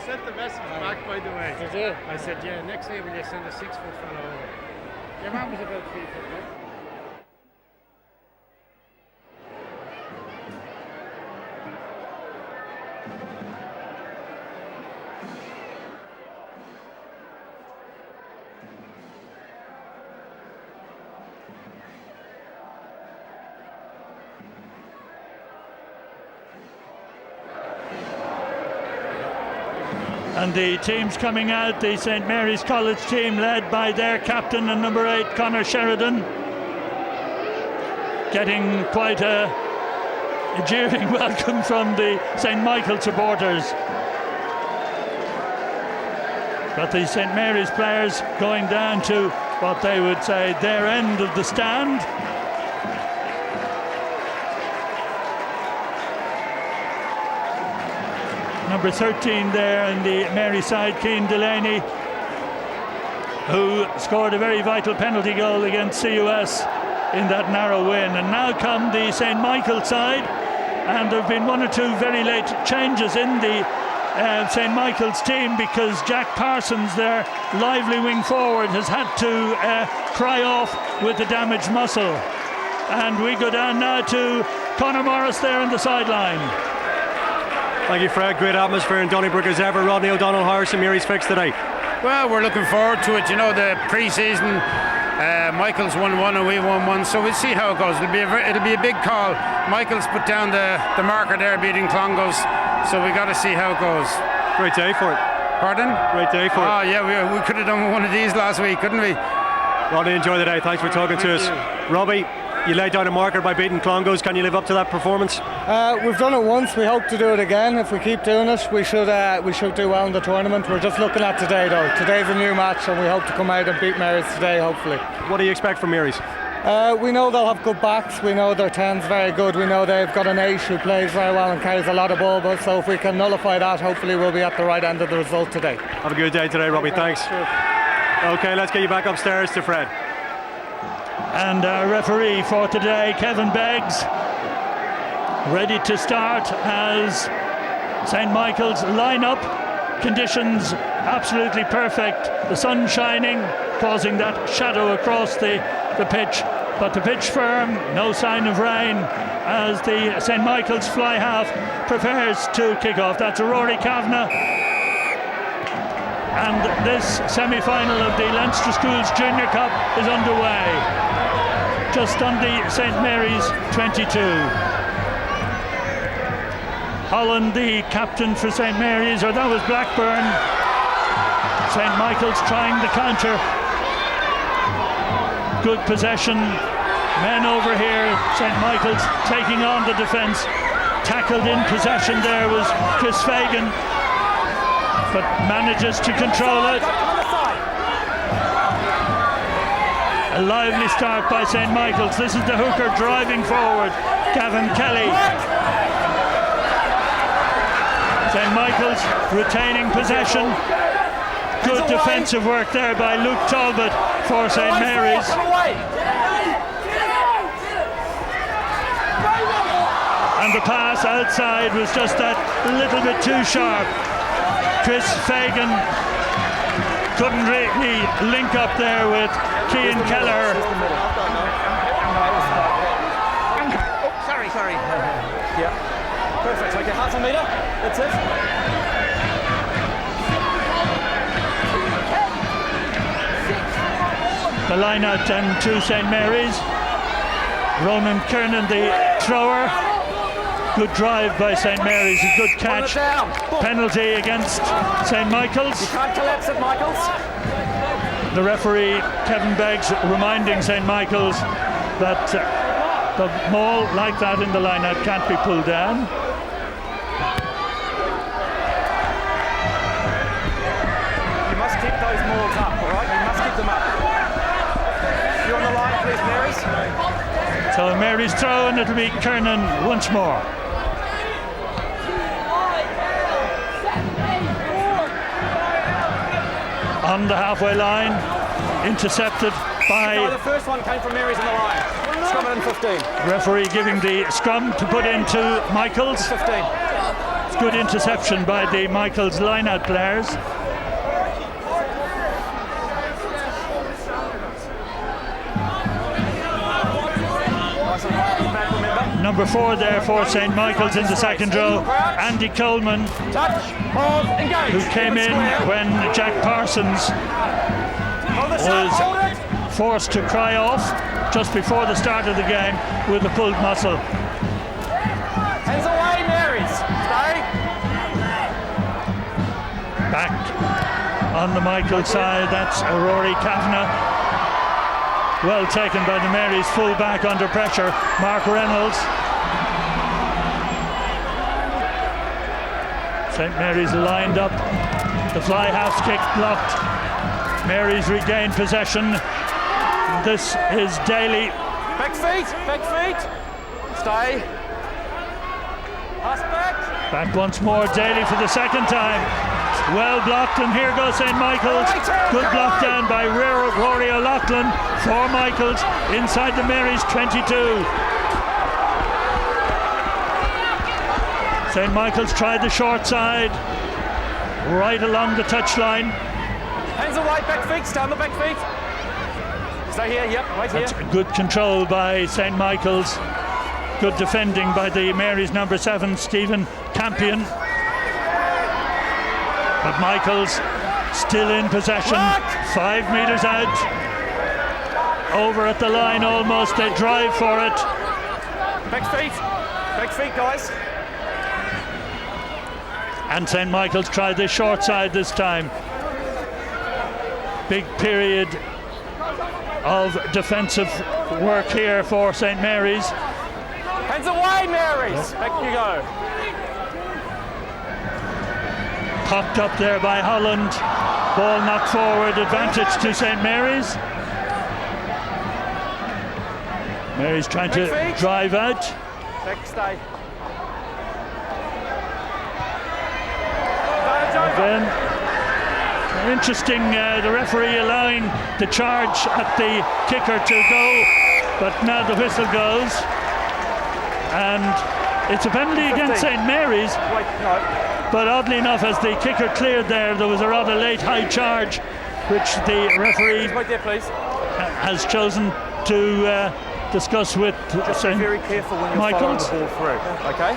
sent the message back, by the way. Did you? I said, yeah, next day will you send a 6-foot fella over? Your man was about 3 foot, no? And the teams coming out, the St. Mary's College team led by their captain and number 8, Conor Sheridan, getting quite a jeering welcome from the St. Michael supporters. But the St. Mary's players going down to what they would say their end of the stand. Number 13 there in the Mary side, Cian Delaney, who scored a very vital penalty goal against CUS in that narrow win. And now come the St. Michael side, and there have been 1 or 2 very late changes in the St. Michael's team, because Jack Parsons, their lively wing forward, has had to cry off with a damaged muscle. And we go down now to Conor Morris there on the sideline. Thank you, Fred. Great atmosphere in Donnybrook as ever. Rodney O'Donnell, how are St. Mary's fixed today? Well, we're looking forward to it. You know, the pre-season, Michael's 1-1 and we 1-1, so we'll see how it goes. It'll be a big call. Michael's put down the marker there, beating Clongowes, so we got to see how it goes. Great day for it. Pardon? Great day for it. Oh yeah, we could have done one of these last week, couldn't we? Rodney, enjoy the day. Thanks for talking to us. Robbie, you laid down a marker by beating Clongowes. Can you live up to that performance? We've done it once. We hope to do it again. If we keep doing it, we should do well in the tournament. We're just looking at today, though. Today's a new match, and we hope to come out and beat Mary's today, hopefully. What do you expect from Mary's? We know they'll have good backs. We know their 10's very good. We know they've got an ace who plays very well and carries a lot of ball. So if we can nullify that, hopefully we'll be at the right end of the result today. Have a good day today, Robbie. Thanks. Okay, let's get you back upstairs to Fred. And our referee for today, Kevin Beggs, ready to start as St. Michael's lineup. Conditions absolutely perfect. The sun shining, causing that shadow across the pitch. But the pitch firm, no sign of rain, as the St. Michael's fly half prepares to kick off. That's Rory Kavanagh. And this semi-final of the Leinster Schools Junior Cup is underway. Just on the St. Mary's 22. Holland, the captain for St. Mary's, or that was Blackburn. St. Michael's trying the counter. Good possession. Men over here. St. Michael's taking on the defence. Tackled in possession there was Chris Fagan, but manages to control it. A lively start by St. Michael's. This is the hooker driving forward, Gavin Kelly. St. Michael's retaining possession. Good defensive work there by Luke Talbot for St. Mary's. And the pass outside was just that little bit too sharp. Chris Fagan couldn't really link up there with Cian Keller. Sorry. Yeah. Perfect. Okay, half a metre. That's it. The line out then to St. Mary's. Ronan Kernan, the thrower. Good drive by St. Mary's, a good catch. Penalty against St. Michael's. You can't collapse it, Michael's. The referee, Kevin Beggs, reminding St. Michael's that the maul like that in the line-out can't be pulled down. You must keep those mauls up, all right? You must keep them up. You're on the line, please, Mary's. So Mary's throw, and it'll be Kernan once more. On the halfway line, intercepted by... No, the first one came from Mary's on the line. Scrum in 15. Referee giving the scrum to put into Michael's. 15. It's good interception by the Michaels line-out players. Number 4 there for St. Michael's in the second row, Andy Coleman, who came in when Jack Parsons was forced to cry off just before the start of the game with a pulled muscle. Hands away, Marys. Stay. Back on the Michael side, that's Rory Kavanagh. Well taken by the Marys full-back under pressure, Mark Reynolds. St. Mary's lined up, the fly half kick blocked. Marys regained possession. This is Daly. Back feet. Stay. Pass back. Back once more, Daly for the second time. Well blocked, and here goes St. Michael's. Good block down by Rory O'Loughlin for Michael's inside the Mary's 22. St. Michael's tried the short side, right along the touchline. Hands away, back feet, stay on the back feet. Stay here, yep, right here. That's good control by St. Michael's. Good defending by the Mary's number 7, Stephen Campion. But Michael's still in possession, 5 metres out. Over at the line almost, they drive for it. Back feet, guys. And St. Michael's tried the short side this time. Big period of defensive work here for St. Mary's. Hands away, Marys. Back you go. Popped up there by Holland. Ball knocked forward, advantage to St. Mary's. Mary's trying to drive out. Back stay. Again, interesting, the referee allowing the charge at the kicker to go, but now the whistle goes. And it's a penalty against St. Mary's. Wait, no. But oddly enough, as the kicker cleared there was a rather late high charge, which the referee Wait there, please. has chosen to discuss with St. Be very careful when you're Michael's. following the ball through, okay?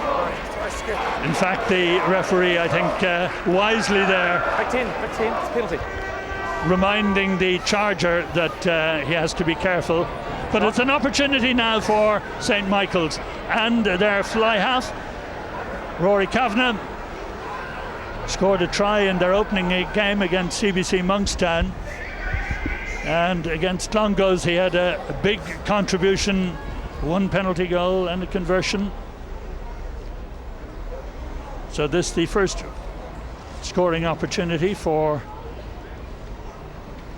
In fact, the referee, I think, wisely there, Back 10, it's penalty. reminding the charger that he has to be careful. But it's an opportunity now for St. Michael's. And their fly half, Rory Kavanagh, scored a try in their opening game against CBC Monkstown, and against Clongowes he had a big contribution, 1 penalty goal and a conversion. So this is the first scoring opportunity for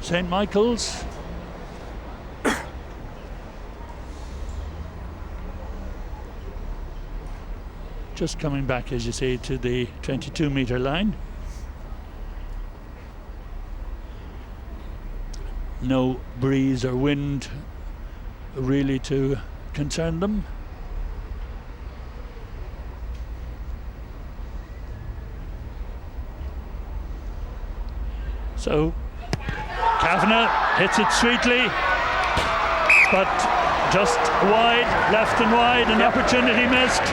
St. Michael's. Just coming back, as you see, to the 22-metre line. No breeze or wind really to concern them. So Kavanagh hits it sweetly, but just wide, left and wide, an opportunity missed.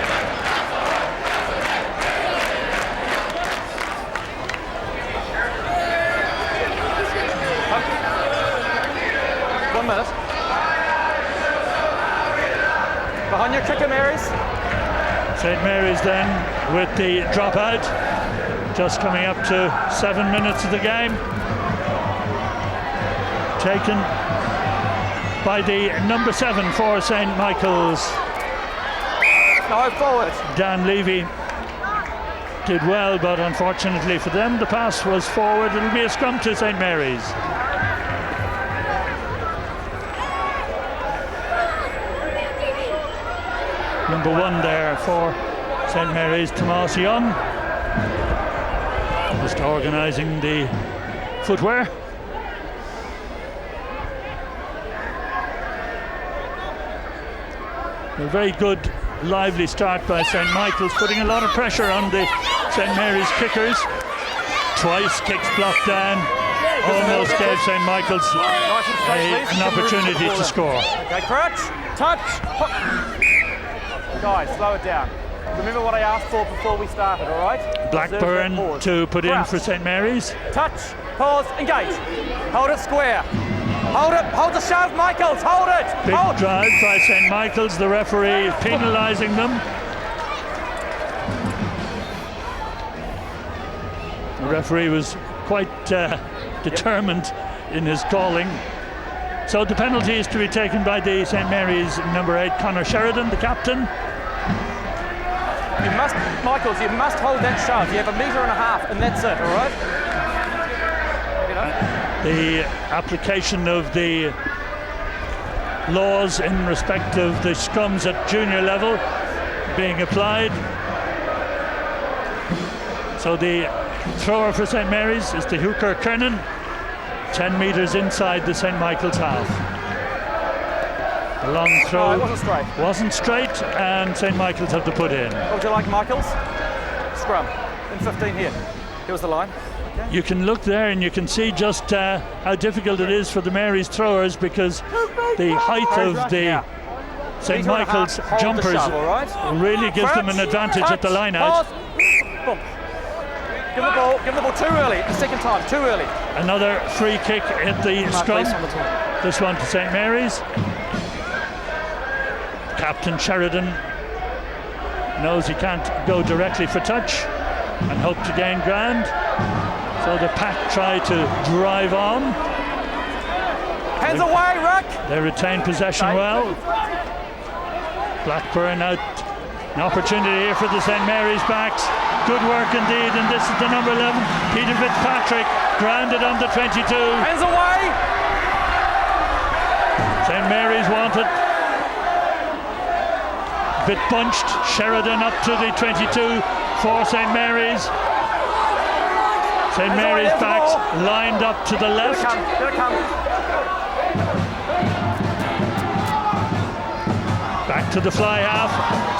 Minute. Behind your kicker, Marys. St. Mary's then with the dropout, just coming up to 7 minutes of the game. Taken by the number 7 for St. Michael's. No, forward. Dan Levy did well, but unfortunately for them, the pass was forward. It'll be a scrum to St. Mary's. Number 1 there for St. Mary's, Tomas Young, just organising the footwear. A very good lively start by St. Michael's, putting a lot of pressure on the St Mary's kickers. Twice kicks blocked down. Almost gave St Michael's an opportunity to score. Okay, crouch, touch. Guys, slow it down. Remember what I asked for before we started, all right? Blackburn to put in for St Mary's. Touch, pause, engage. Hold it square. Hold the shove, Michaels, hold it! Big drive by St Michael's, the referee penalising them. The referee was quite determined in his calling. So the penalty is to be taken by the St Mary's number 8, Conor Sheridan, the captain. Michaels, you must hold that shove. You have 1.5 meters and that's it, all right? The application of the laws in respect of the scrums at junior level being applied. So the thrower for St Mary's is the hooker Kernan, 10 metres inside the St Michael's half. The long throw wasn't straight and St Michael's have to put in. What would you like, Michaels? Scrum in 15 here. Here's the line. Okay. You can look there and you can see just how difficult it is for the Mary's throwers, because the height of the St Michael's jumpers really gives them an advantage at the line out. Give the ball too early, the second time, too early. Another free kick at the scrum. This one to St Mary's. Captain Sheridan knows he can't go directly for touch and hope to gain ground. So the pack try to drive on. Hands away, Ruck! They retain possession well. Blackburn out. An opportunity here for the St Mary's backs. Good work indeed, and this is the number 11, Peter Fitzpatrick, grounded on the 22. Hands away! St Mary's wanted. Bit bunched. Sheridan up to the 22 for St Mary's. St Mary's backs lined up to the left. Back to the fly half.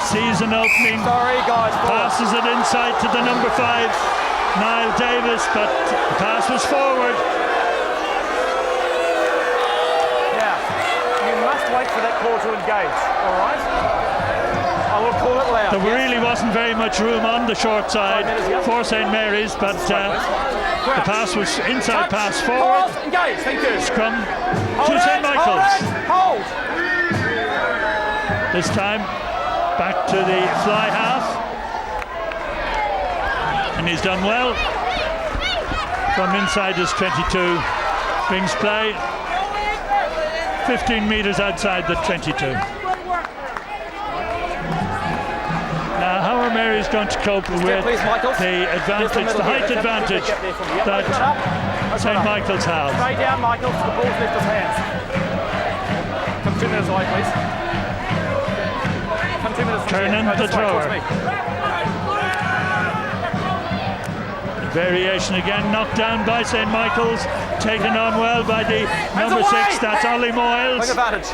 Sees an opening. Sorry, guys. Passes it inside to the number 5, Niall Davis, but the pass was forward. Yeah, you must wait for that call to engage, all right? I will call it loud. There really wasn't very much room on the short side for St Mary's, but the pass was inside pass forward. Pause, engage, thank you. Scrum to St Michael's. Hold. This time back to the fly half. And he's done well. From inside his 22. Brings play 15 metres outside the 22. Now, how are Mary's going to cope with the advantage, the height advantage that St Michael's have? Stay down, Michael. The ball's left his hands. Come 2 minutes away, please. Come 2 minutes. Kernan, the thrower. Variation again, knocked down by St Michael's. Taken on well by the number 6, that's Ollie Moyles. Take advantage.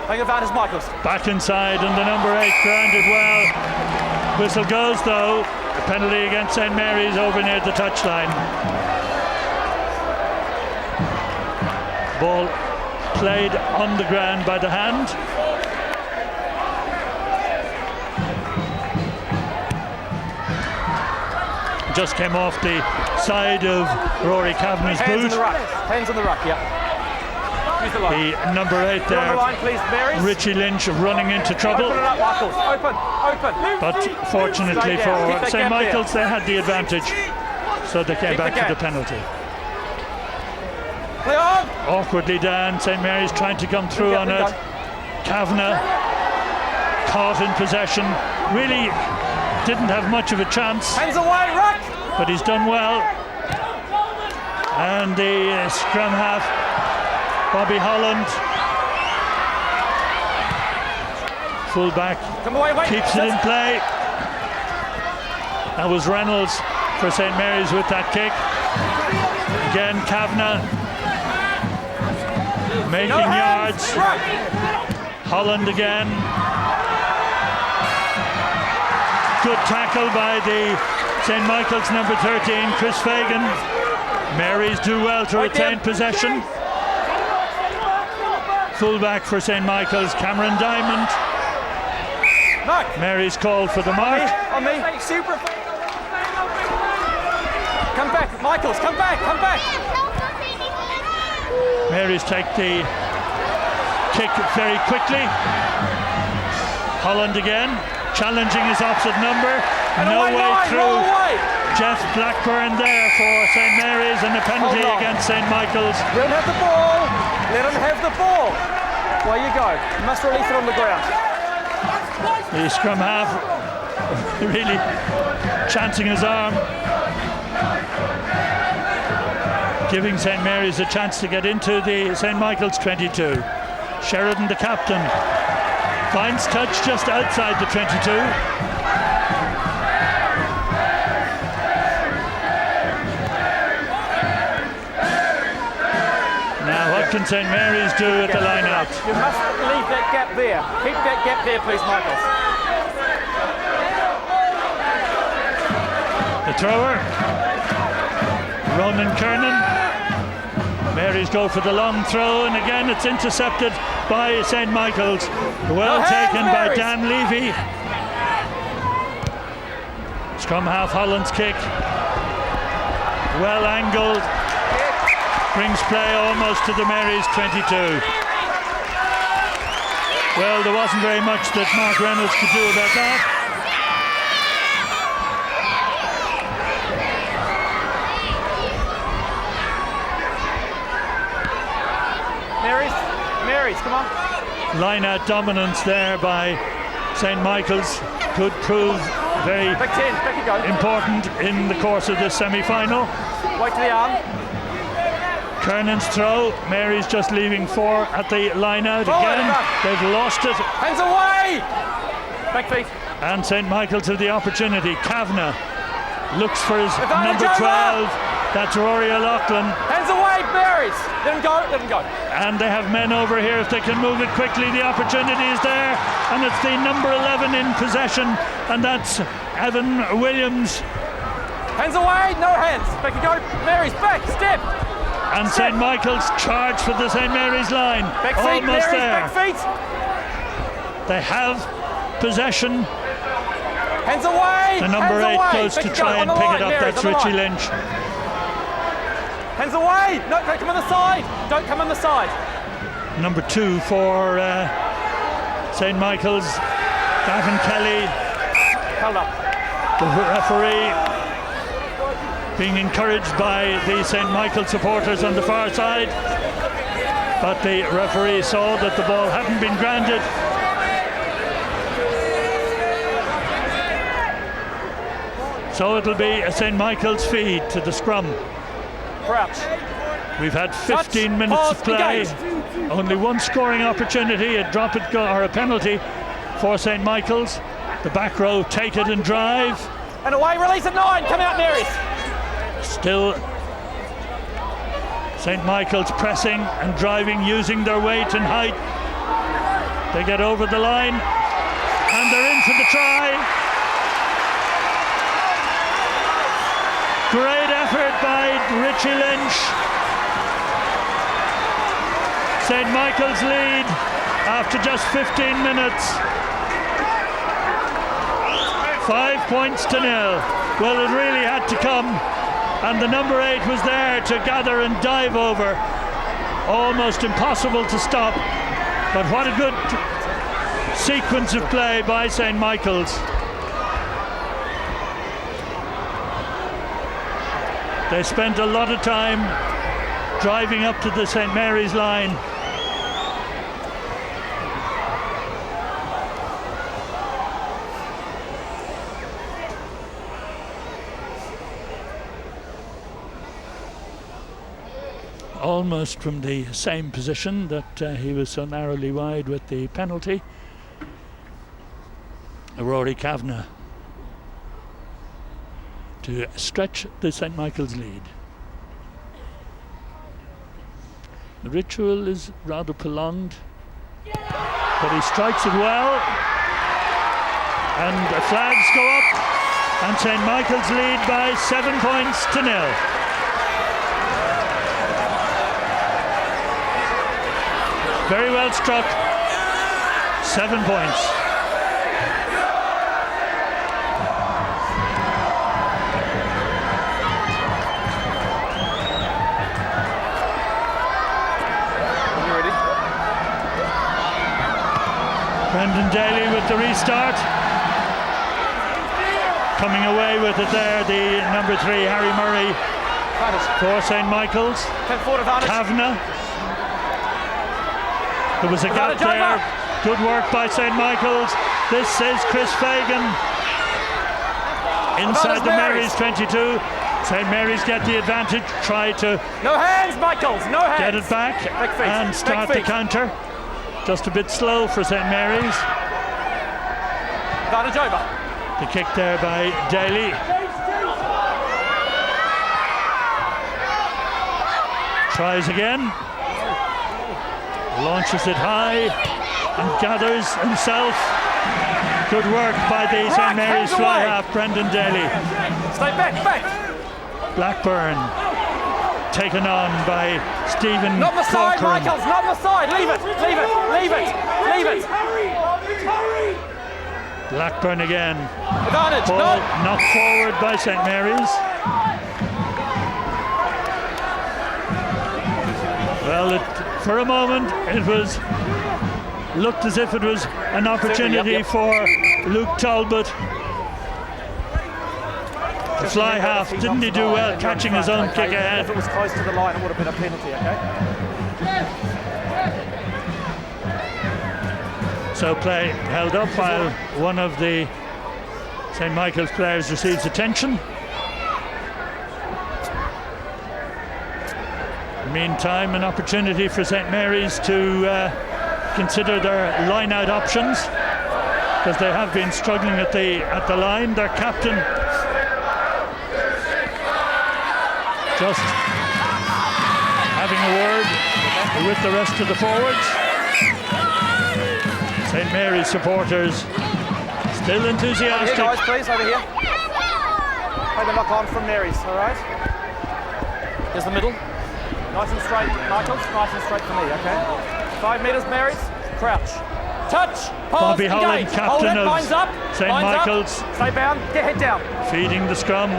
Take advantage, Michaels. Back inside, and the number 8 grounded well. Whistle goes though. A penalty against St Mary's over near the touchline. Ball played on the ground by the hand. Just came off the side of Rory Kavanagh's boot. Hands on the ruck, yeah. The number 8 there, line, please, Richie Lynch, running into trouble. Open it up, Michaels. Open. But fortunately for St Michael's, they had the advantage, so they came back to the penalty. Play on. Awkwardly down, St Mary's trying to come through on it. Kavanagh caught in possession, really didn't have much of a chance. Hands away, Ruck! But he's done well. And the scrum half, Bobby Holland, full back, keeps it in play. That was Reynolds for St Mary's with that kick. Again, Kavanagh making yards. Holland again. Good tackle by the St. Michael's number 13, Chris Fagan. Mary's do well to retain possession. Fullback for St. Michael's, Cameron Diamond. Mary's called for the mark. On me. Super. Come back, Michaels, come back. Mary's take the kick very quickly. Holland again, challenging his opposite number. No way through. Jeff Blackburn there for St. Mary's, and a penalty against St. Michael's. Let him have the ball. Let him have the ball. Away you go. You must release it on the ground. The scrum half really chancing his arm, giving St. Mary's a chance to get into the St. Michael's 22. Sheridan, the captain, finds touch just outside the 22. Now what can St. Mary's do at the line out? You must leave that gap there. Keep that gap there, please, Michaels. The thrower, Ronan Kernan. Mary's go for the long throw, and again it's intercepted by St. Michael's. Well taken by Dan Levy. Scrum half Holland's kick. Well angled. Brings play almost to the Mary's 22. Well, there wasn't very much that Mark Reynolds could do about that. Mary's, come on. Line out dominance there by St. Michael's could prove very important in the course of this semi-final. Wait to the arm. Kernan's throw. Mary's just leaving 4 at the line out again. They've lost it. Hands away! Back feet. And St. Michael's have the opportunity. Kavanagh looks for his number 12. That's Rory O'Loughlin. Hands away, Mary's. Let him go. And they have men over here. If they can move it quickly, the opportunity is there. And it's the number 11 in possession, and that's Evan Williams. Hands away, no hands. Back you go. Mary's back, step. And St. Michael's charge for the St. Mary's line. Back feet, almost Mary's, there. back feet. They have possession. Hands away. The number 8 goes to try and pick it up. Mary's, that's Richie Lynch. Hands away! No, don't come on the side! Don't come on the side! Number 2 for St. Michael's, Gavin Kelly. Held up. The referee being encouraged by the St. Michael's supporters on the far side. But the referee saw that the ball hadn't been granted. So it'll be a St. Michael's feed to the scrum. Crouch. We've had 15 minutes of play. Only one scoring opportunity, a drop it or a penalty for St. Michael's. The back row take it and drive. And away, release at 9. Come out, Marys. Still St. Michael's pressing and driving, using their weight and height. They get over the line and they're in for the try. Great effort by Richie Lynch. St. Michael's lead after just 15 minutes. 5 points to 0. Well, it really had to come, and the number 8 was there to gather and dive over. Almost impossible to stop, but what a good sequence of play by St. Michael's. They spent a lot of time driving up to the St. Mary's line. Almost from the same position that he was so narrowly wide with the penalty. Rory Kavanagh to stretch the St. Michael's lead. The ritual is rather prolonged, but he strikes it well. And the flags go up, and St. Michael's lead by 7 points to 0. Very well struck. 7 points. Brendan Daly with the restart. Coming away with it there, the number 3, Harry Murray, for St. Michael's. Kavanagh. There was a gap there. Good work by St. Michael's. This is Chris Fagan. Inside the Mary's 22. St. Mary's get the advantage. Try to no hands, Michaels, no hands. Get it back and start the counter. Just a bit slow for St. Mary's. Advantage over. The kick there by Daly. Tries again. Launches it high and gathers himself. Good work by the St. Mary's fly half, Brendan Daly. Stay back. Blackburn taken on by Stephen Not the side, Corcoran. Michaels, not the side. Leave it. Blackburn again. Advantage. Ball knocked forward by St. Mary's. Well, for a moment it looked as if it was an opportunity for Luke Talbot. The fly half, didn't he do well catching his own kick ahead? If it was close to the line, it would have been a penalty, okay? So play held up while one of the St. Michael's players receives attention. Meantime, an opportunity for St. Mary's to consider their line-out options, because they have been struggling at the line. Their captain just having a word with the rest of the forwards. St. Mary's supporters still enthusiastic. Over here, guys, please, over here. Play the lock on from Mary's, all right? Here's the middle. Nice and straight, Michaels. Nice and straight for me, okay? 5 metres, Mary's. Crouch. Touch. Pause. Bobby Holland, captain of St. Michael's. Stay bound. Get head down. Feeding the scrum.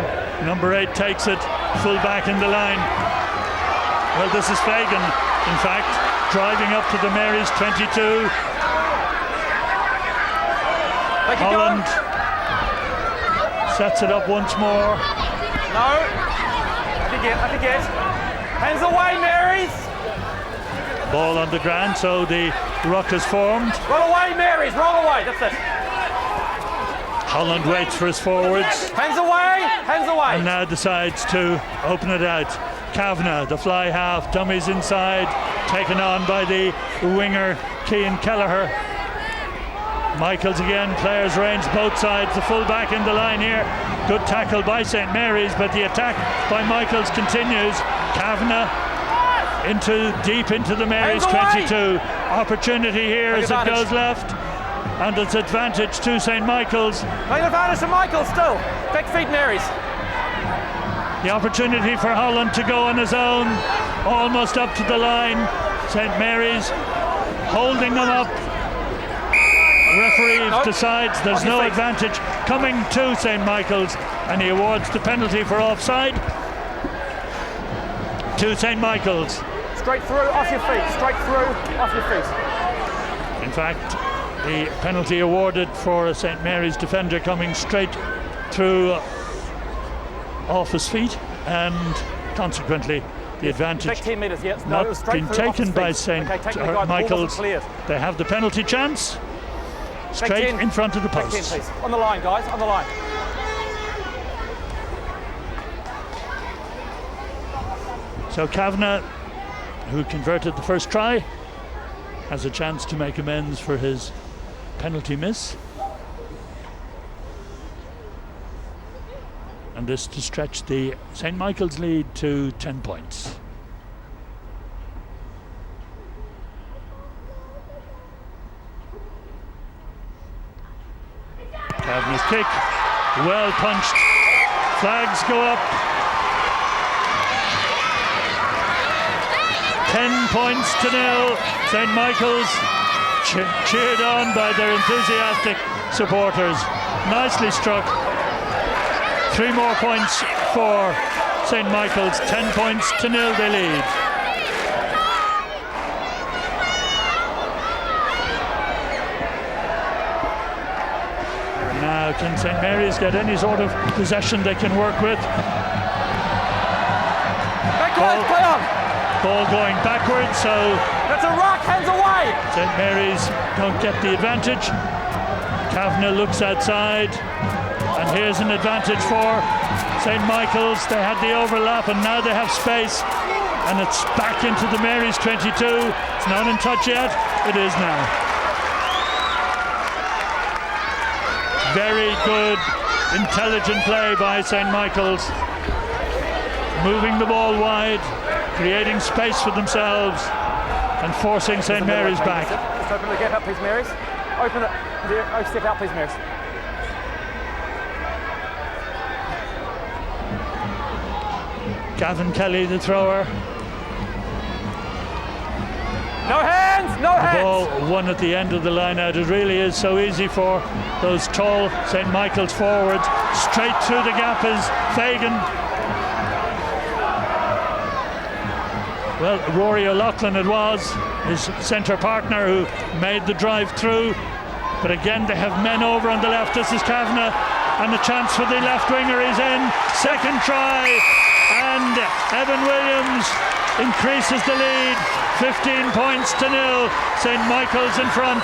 Number 8 takes it. Full back in the line. Well, this is Fagan, in fact, driving up to the Mary's 22. Holland sets it up once more. No. Up again. Hands away, Mary's. Ball on the ground, so the ruck is formed. Roll away, Mary's. Roll away. That's it. Holland waits for his forwards. Hands away. And now decides to open it out. Kavanagh, the fly half, dummies inside, taken on by the winger, Cian Kelleher. Michaels again, players range both sides, the full back in the line here. Good tackle by St. Mary's, but the attack by Michaels continues. Kavanagh deep into the Mary's 22. Opportunity here as it goes left. And it's advantage to St. Michael's. Make advantage to Michaels still. Back feet, Mary's. The opportunity for Holland to go on his own, almost up to the line. St. Mary's holding them up. Referee decides there's no advantage coming to St. Michael's, and he awards the penalty for offside to St. Michael's. Straight through, off your feet. Straight through, off your feet. In fact, the penalty awarded for a St. Mary's defender coming straight through off his feet, and consequently the advantage 10 metres, yes. not been taken by St. Michael's. They have the penalty chance straight in front of the post. On the line, guys, on the line. So Kavanagh, who converted the first try, has a chance to make amends for his penalty miss. And this to stretch the St. Michael's lead to 10 points. kick, well punched. Flags go up. 10 points to 0. St. Michael's cheered on by their enthusiastic supporters. Nicely struck. 3 more points for St. Michael's. 10 points to 0 they lead. Now can St. Mary's get any sort of possession they can work with? Ball going backwards, so that's a rock, hands away. St. Mary's don't get the advantage. Kavanagh looks outside, and here's an advantage for St. Michael's. They had the overlap, and now they have space, and it's back into the Mary's 22. It's not in touch yet. It is now. Very good, intelligent play by St. Michael's, moving the ball wide, creating space for themselves and forcing St. Mary's back. Just open the gap up, please, Marys. Open it. Step out, please, Marys. Gavin Kelly, the thrower. No hands, no hands. The ball won at the end of the line out. It really is so easy for those tall St. Michael's forwards. Straight through the gap is Fagan. Well, Rory O'Loughlin it was, his centre partner, who made the drive through. But again, they have men over on the left. This is Kavanagh, and the chance for the left winger is in. Second try, and Evan Williams increases the lead. 15 points to 0. St. Michael's in front.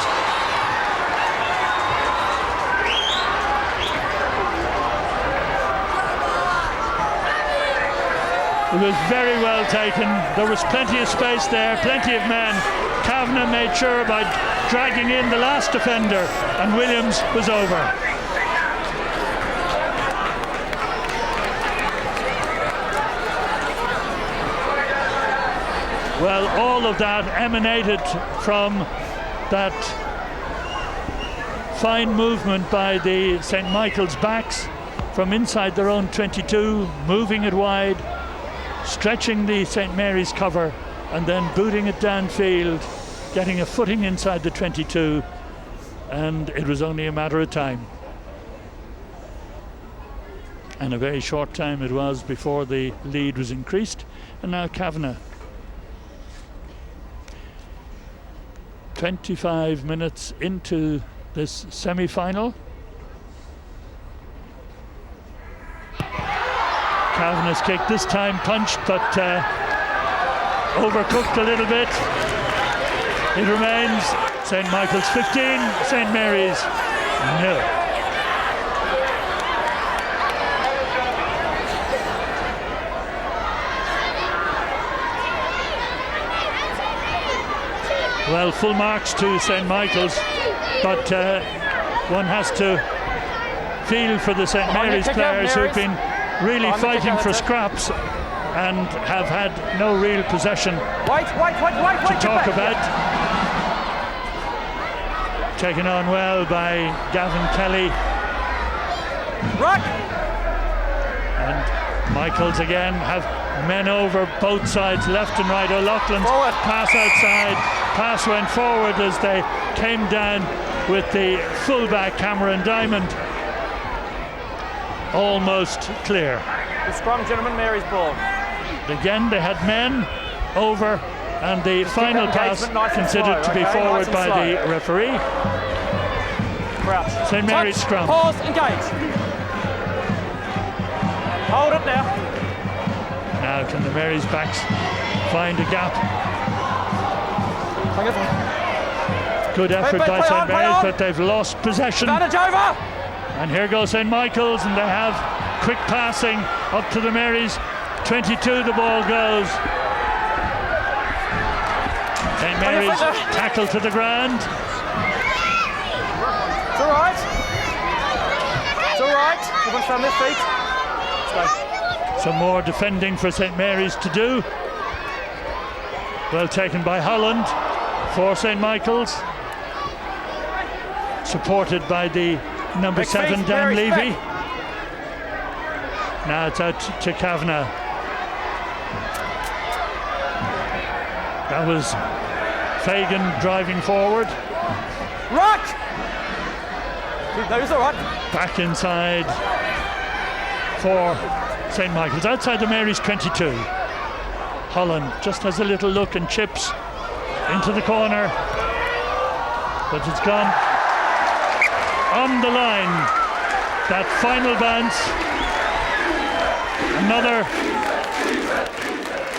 It was very well taken. There was plenty of space there, plenty of men. Kavanagh made sure by dragging in the last defender, and Williams was over. Well, all of that emanated from that fine movement by the St. Michael's backs from inside their own 22, moving it wide, stretching the St. Mary's cover, and then booting it downfield, getting a footing inside the 22, and it was only a matter of time. And a very short time it was before the lead was increased. And now Kavanagh. 25 minutes into this semi-final. Kavanagh's kick this time punched, but overcooked a little bit. It remains St. Michael's 15, St. Mary's 0. Well, full marks to St. Michael's, but one has to feel for the St. Mary's players who've been really fighting for scraps and have had no real possession to talk about. Taken on well by Gavin Kelly. And Michaels again have men over both sides, left and right. O'Loughlin's pass outside, pass went forward as they came down with the fullback Cameron Diamond. Almost clear. The scrum, gentlemen, Mary's ball. Again, they had men over, and the final pass considered to be forward by the referee. Crouch. St. Mary's scrum. Pause, engage. Hold it now. Now can the Mary's backs find a gap? Good effort by St. Mary's, but they've lost possession. Advantage over. And here goes St. Michael's, and they have quick passing up to the Mary's 22. The ball goes. St. Mary's tackle to the ground. It's all right. It's all right. You want to stand this feet? Stay. Some more defending for St. Mary's to do. Well taken by Holland for St. Michael's. Supported by the number Back 7, feet, Dan Mary's Levy. back. Now it's out to Kavanagh. That was Fagan driving forward. Rock! No, he's all right. Back inside for St. Michael's, outside the Mary's 22. Holland just has a little look and chips into the corner, but it's gone on the line. That final bounce. Another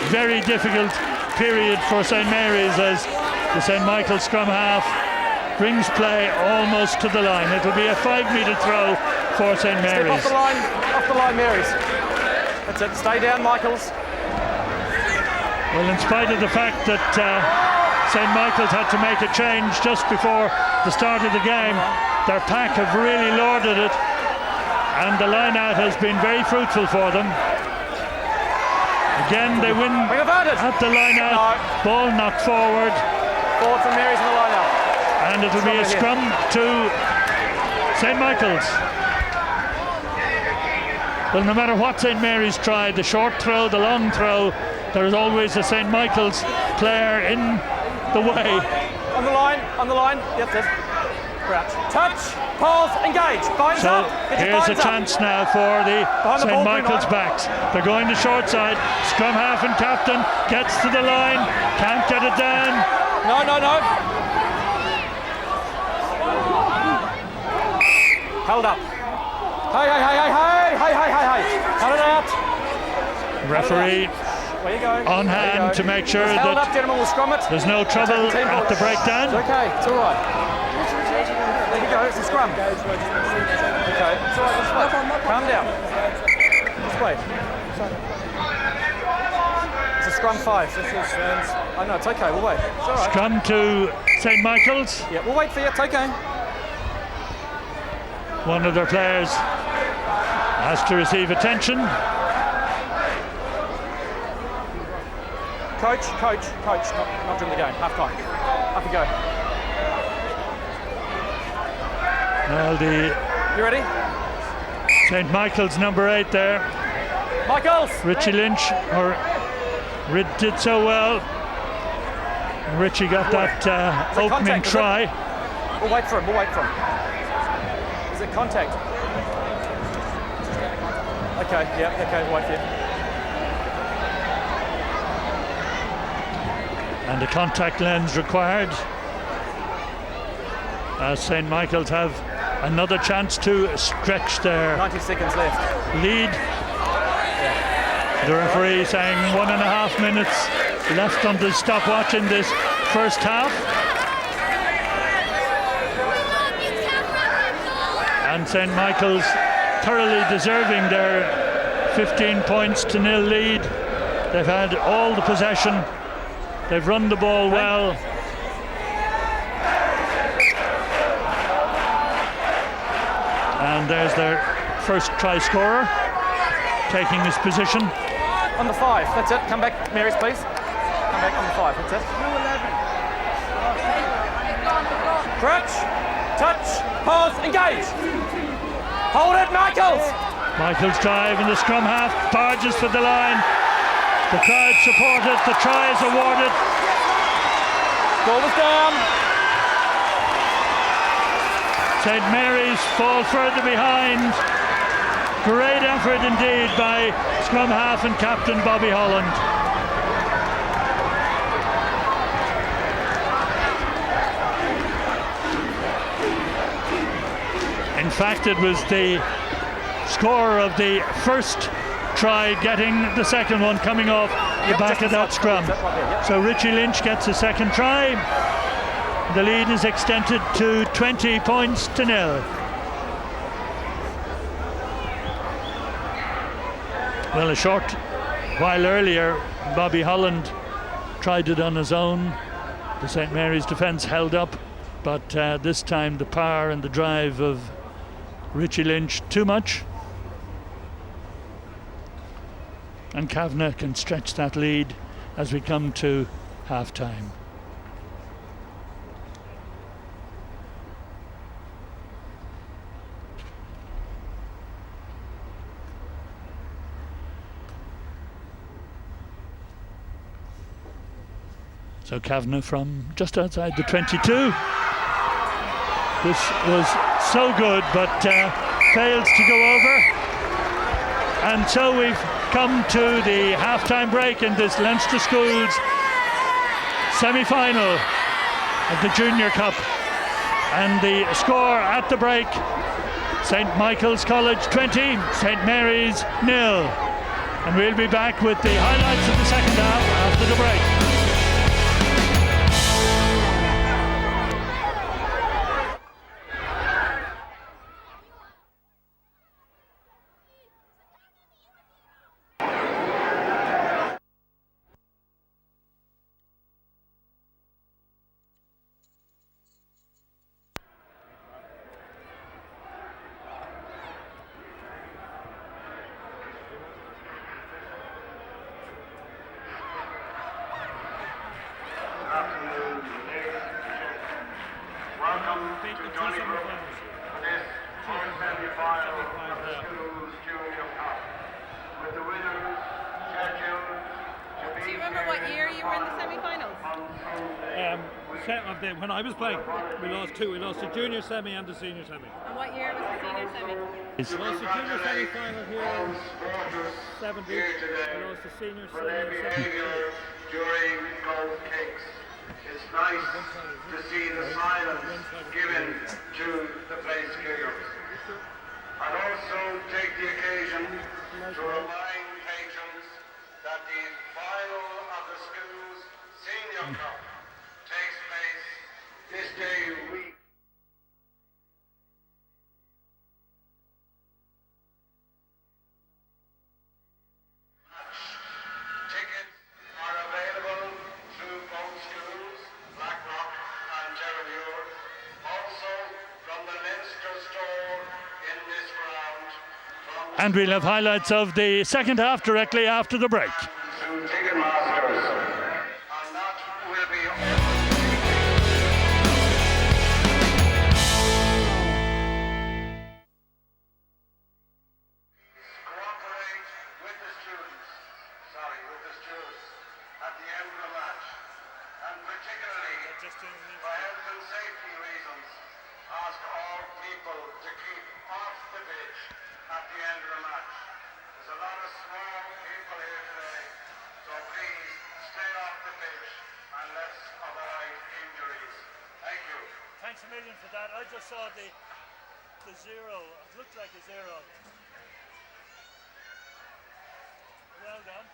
very difficult period for St. Mary's as the St. Michael's scrum half brings play almost to the line. It'll be a 5-metre throw for St. Mary's. Step off the line, Mary's. That's it, stay down, Michaels. Well, in spite of the fact that St. Michael's had to make a change just before the start of the game, their pack have really lorded it, and the line-out has been very fruitful for them. Again, they win at the line-out. No. Ball knocked forward. Forward from Mary's in the line-out. And it'll be a scrum to St. Michael's. Well, no matter what St. Mary's tried, the short throw, the long throw, there is always a St. Michael's player in the way. On the line. Yep, that's it. Crouch. Touch, pause, engage. Binds so up. Here's a chance now for the St. Michael's backs. They're going to short side. Scrum half and captain gets to the line. Can't get it down. No. Held up. Hey. Cut it out. Referee Where you go? on hand to make sure that held up, gentlemen, we'll scrum it. there's no trouble at the breakdown. It's okay, it's all right. There you go, it's a scrum. Okay, it's all right, let's wait. Calm down. Let's wait. It's a scrum 5. I know, it's okay, we'll wait. It's all right. Scrum to St. Michael's. Yeah, we'll wait for you, it's okay. One of their players has to receive attention. Coach, not during the game, half time. Up you go. Well, You ready? St. Michael's number 8 there. Michaels! Richie Lynch, did so well. Richie got that opening try. We'll wait for him. Is it contact? Okay, we'll wait for you. And a contact lens required. St. Michael's have another chance to stretch their 90 seconds left. lead. The referee saying 1.5 minutes left on the stopwatch in this first half. And St. Michael's thoroughly deserving their 15 points to 0 lead. They've had all the possession. They've run the ball well. And there's their first try scorer taking his position. On the 5, that's it. Come back, Marys, please. Come back on the 5, that's it. Crouch, touch, pause, engage. Hold it, Michaels. Michael's drive in the scrum half, barges for the line. The crowd support it, the try is awarded. Ball was down. St. Mary's fall further behind. Great effort indeed by scrum half and captain Bobby Holland. In fact, it was the scorer of the first try getting the second one coming off the back of that scrum. So Richie Lynch gets a second try. The lead is extended to 20 points to 0. Well, a short while earlier, Bobby Holland tried it on his own. The St. Mary's defence held up, but this time the power and the drive of Richie Lynch too much. And Kavanagh can stretch that lead as we come to half-time. So Kavanagh from just outside the 22. This was so good, but fails to go over. And so we've come to the half-time break in this Leinster Schools semi-final of the Junior Cup. And the score at the break: St. Michael's College 20, St. Mary's 0. And we'll be back with the highlights of the second half after the break. When I was playing, we lost two. We lost the junior semi and the senior semi. And what year was the senior semi? We lost the junior semi-final here in 70. We lost the senior semi in 73. During golf kicks, it's nice to see the silence given to the place kickers. I'd also take the occasion to remind patrons that the final of the school's senior cup takes place this day week. Tickets are available through both schools, Blackrock and Terravure. Also from the Leinster store in this ground. And we'll have highlights of the second half directly after the break. Through Ticketmasters. And that will be at the end of the match, and particularly for health and safety reasons, ask all people to keep off the pitch at the end of the match. There's a lot of small people here today, so please stay off the pitch and let's avoid injuries. Thank you. Thanks a million for that. I just saw the zero. It looked like a zero. Well done.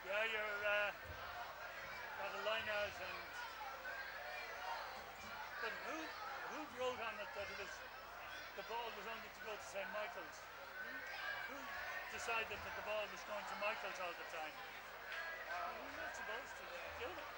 Yeah, you're got a line out, and but who wrote on it that the ball was only to go to St. Michael's? Who decided that the ball was going to Michael's all the time? You're not supposed to kill them.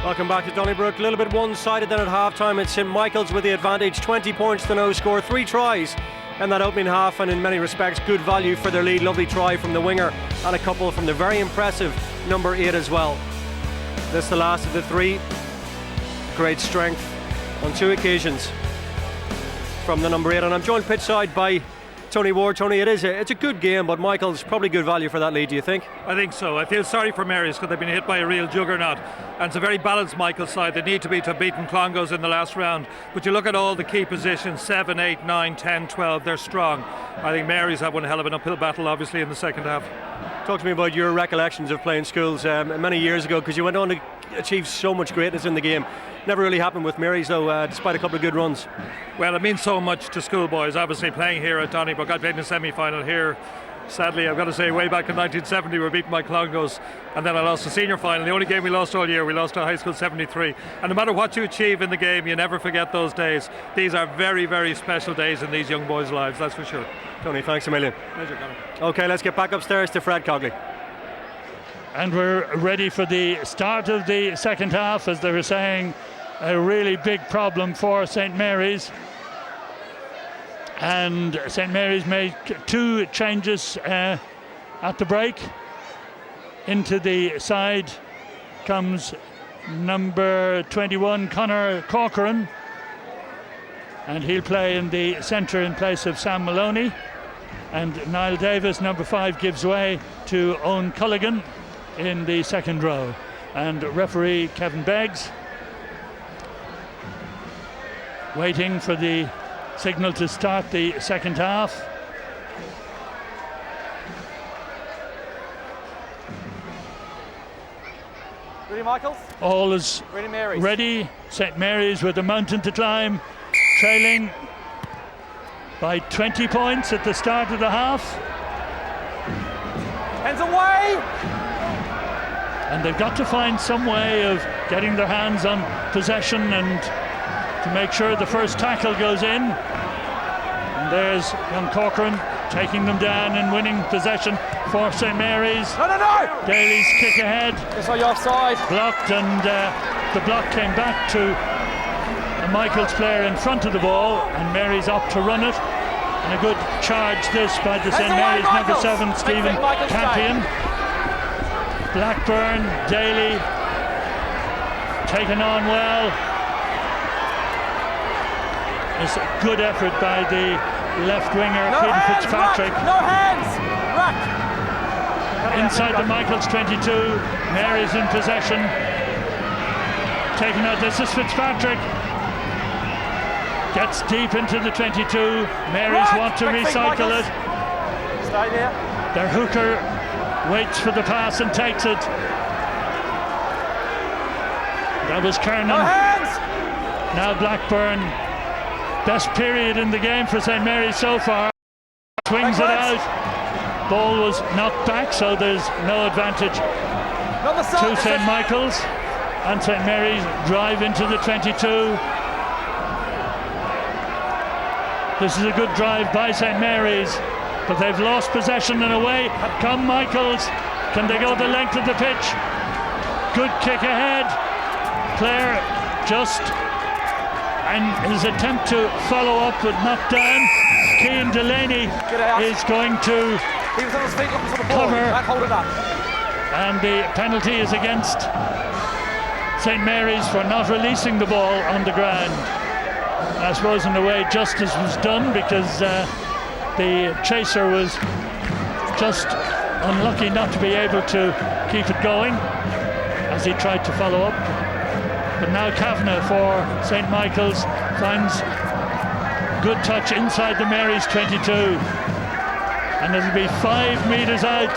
Welcome back to Donnybrook. A little bit one-sided then at half-time. It's St. Michael's with the advantage, 20 points to no score, 3 tries in that opening half, and in many respects good value for their lead. Lovely try from the winger and a couple from the very impressive number 8 as well. This is the last of the 3. Great strength on 2 occasions from the number 8, and I'm joined pitch side by Tony Ward. Tony, it's a good game, but Michael's probably good value for that lead, do you think? I think so. I feel sorry for Mary's because they've been hit by a real juggernaut, and it's a very balanced Michael's side. They need to be to have beaten Clongowes in the last round, but you look at all the key positions, 7, 8, 9, 10, 12, they're strong. I think Mary's had one hell of an uphill battle obviously in the second half. Talk to me about your recollections of playing schools many years ago, because you went on to achieve so much greatness in the game. Never really happened with Mary's though, despite a couple of good runs. Well, it means so much to schoolboys, obviously playing here at Donnybrook. I played in the semi-final here. Sadly, I've got to say, way back in 1970 we were beaten by Clongowes, and then I lost the senior final. The only game we lost all year, we lost to high school 73. And no matter what you achieve in the game, you never forget those days. These are very, very special days in these young boys' lives, that's for sure. Tony, thanks a million. Pleasure, Conor. Okay, let's get back upstairs to Fred Cogley. And we're ready for the start of the second half, as they were saying, a really big problem for St. Mary's. And St. Mary's made 2 changes at the break. Into the side comes number 21, Conor Corcoran, and he'll play in the centre in place of Sam Maloney. And Niall Davis, number 5, gives way to Owen Culligan in the second row. And referee Kevin Beggs waiting for the signal to start the second half. Ready, Michaels? All is Ready, Marys. ready. St. Mary's with a mountain to climb, trailing by 20 points at the start of the half. Hands away! And they've got to find some way of getting their hands on possession and to make sure the first tackle goes in. And there's young Corcoran taking them down and winning possession for St. Mary's. No, no, no! Daly's kick ahead. That's why you're offside. Blocked, and the block came back to a Michaels player in front of the ball, and Mary's up to run it. And a good charge this by the St. Mary's number 7, Stephen Campion. Blackburn, Daly taken on well. It's a good effort by the left winger, No Peter hands, Fitzpatrick. Ruck. No hands! Ruck! Inside the Michaels 22, Mary's in possession. Taken out, this is Fitzpatrick. Gets deep into the 22. Mary's want to recycle it. Stay there. Their hooker waits for the pass and takes it. That was Kernan. No hands! Now Blackburn. Best period in the game for St. Mary's so far. Swings it out. Ball was knocked back, so there's no advantage to St. Michael's. And St. Mary's drive into the 22. This is a good drive by St. Mary's, but they've lost possession, and away come Michaels. Can they go the length of the pitch? Good kick ahead. Clare just, and his attempt to follow up but knocked down. Cian Delaney is going to He was on his feet looking for the ball. cover. Can't hold it up. And the penalty is against St. Mary's for not releasing the ball on the ground. I suppose in a way justice was done, because the chaser was just unlucky not to be able to keep it going as he tried to follow up. But now Kavanagh for St. Michael's finds good touch inside the Mary's 22. And it'll be 5 metres out.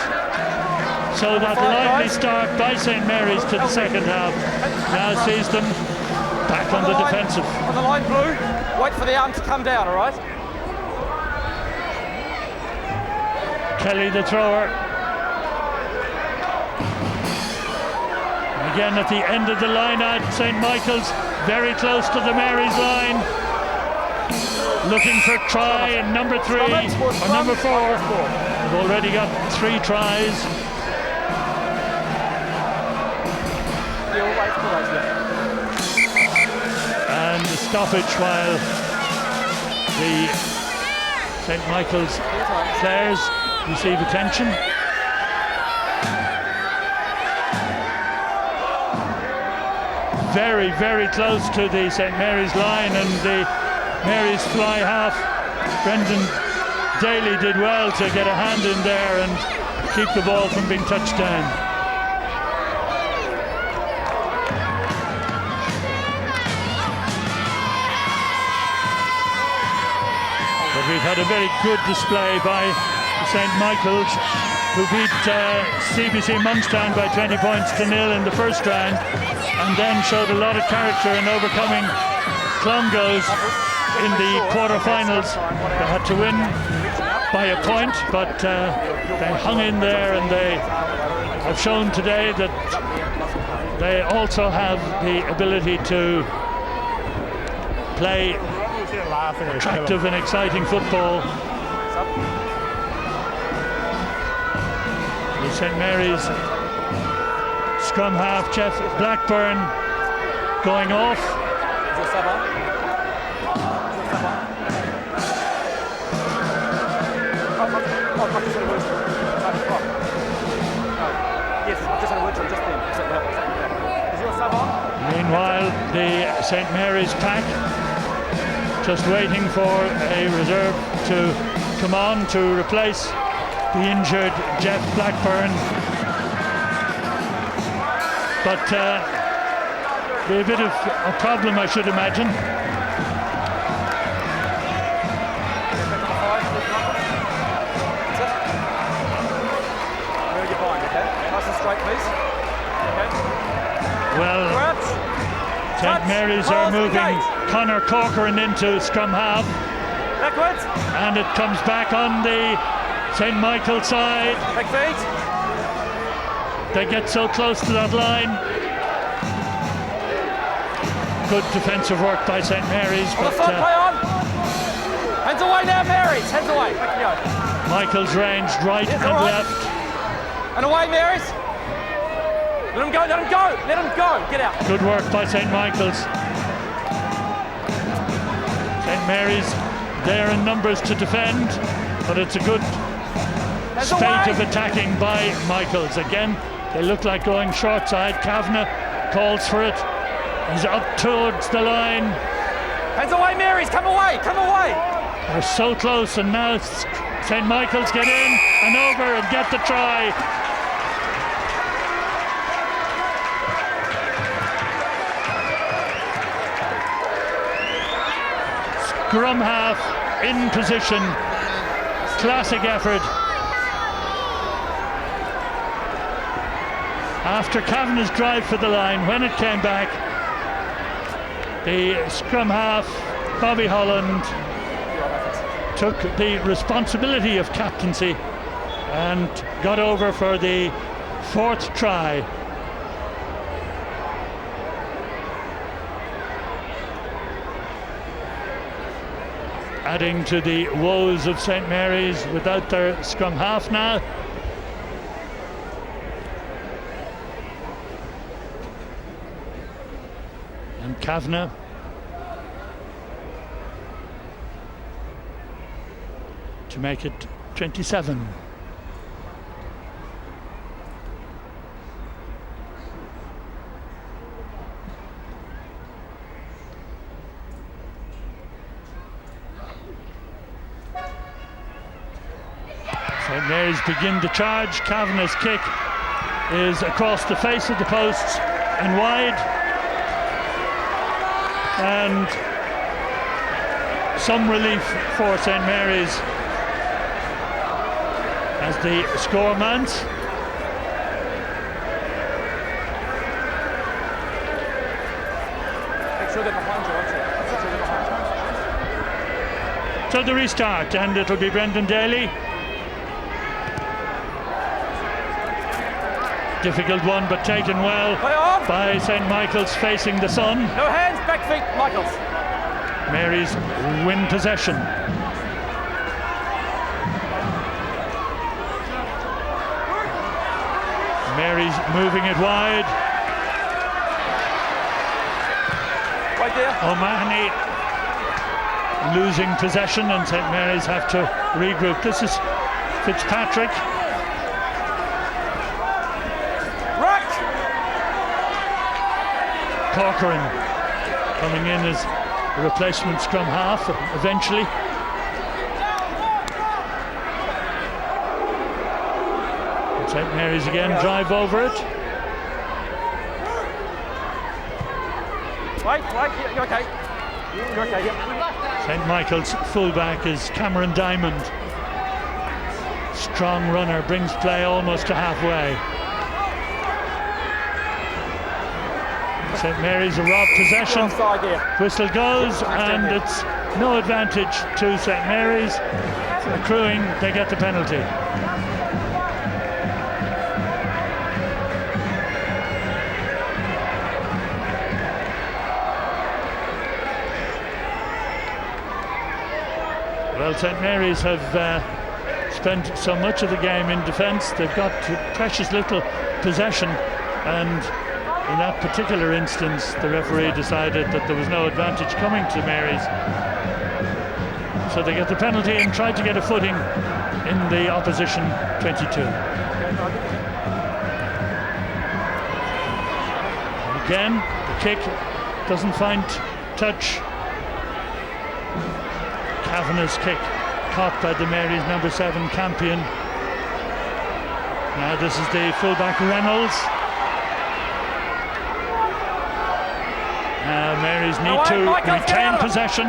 So that lively start by St. Mary's to the second half now sees them back on the defensive. On the line, Blue. Wait for the arm to come down, all right? Kelly the thrower. Again at the end of the line out, St. Michael's very close to the Mary's line. Looking for try, number 3 or number 4. They've already got 3 tries. And the stoppage while the St. Michael's players receive attention. Very, very close to the St. Mary's line, and the Mary's fly half, Brendan Daly, did well to get a hand in there and keep the ball from being touched down. But we've had a very good display by St. Michael's, who beat CBC Monkstown by 20 points to 0 in the first round, and then showed a lot of character in overcoming Clongowes in the quarterfinals. They had to win by a point, but they hung in there, and they have shown today that they also have the ability to play attractive and exciting football. The St. Mary's scrum half Jeff Blackburn going off. Is your sub on? I've just had a word to him. Yes, I've just had a word to him just then. Is your sub on? Meanwhile, the St. Mary's pack just waiting for a reserve to come on to replace the injured Jeff Blackburn. But be a bit of a problem, I should imagine. Straight, please. Okay. Well, St. Mary's are moving Conor Corcoran into scrum half. Backwards. And it comes back on the St. Michael side. Back feet. They get so close to that line. Good defensive work by St. Mary's. On the front, play on. Hands away now, Mary's. Hands away. Back you go. Michael's ranged right and left. And away, Mary's. Let him go, let him go, let him go. Get out. Good work by St. Michael's. St. Mary's there in numbers to defend, but it's a good spate of attacking by Michael's. Again, they look like going short side. Kavanagh calls for it. He's up towards the line. Hands away, Mary's, come away, come away. They're so close, and now St. Michael's get in and over and get the try. Scrum half in position. Classic effort. After Kavanagh's drive for the line, when it came back, the scrum half, Bobby Holland, took the responsibility of captaincy and got over for the 4th try. Adding to the woes of St. Mary's without their scrum half now. And Kavanagh to make it 27. St. Mary's begin to charge. Kavanagh's kick is across the face of the posts and wide. And some relief for St. Mary's as the score mounts. Make sure they're behind you, aren't you? Make sure they're behind you. So the restart, and it'll be Brendan Daly. Difficult one, but taken well by St. Michael's, facing the sun. No hands, back feet, Michael's. Mary's win possession. Mary's moving it wide. Right there. O'Mahony losing possession, and St. Mary's have to regroup. This is Fitzpatrick. Corcoran coming in as a replacement scrum half eventually. And St. Mary's again drive over it. Wait, you're okay. You're okay, yep. St. Michael's fullback is Cameron Diamond. Strong runner, brings play almost to halfway. St. Mary's a robbed possession. Whistle goes, and it's no advantage to St. Mary's. Accruing, they get the penalty. Well, St. Mary's have spent so much of the game in defence. They've got precious little possession, and in that particular instance the referee decided that there was no advantage coming to Mary's, so they get the penalty and tried to get a footing in the opposition 22. Again, the kick doesn't find touch. Kavanagh's kick caught by the Mary's number 7 Campion. Now this is the fullback Reynolds. Now Mary's need to retain possession,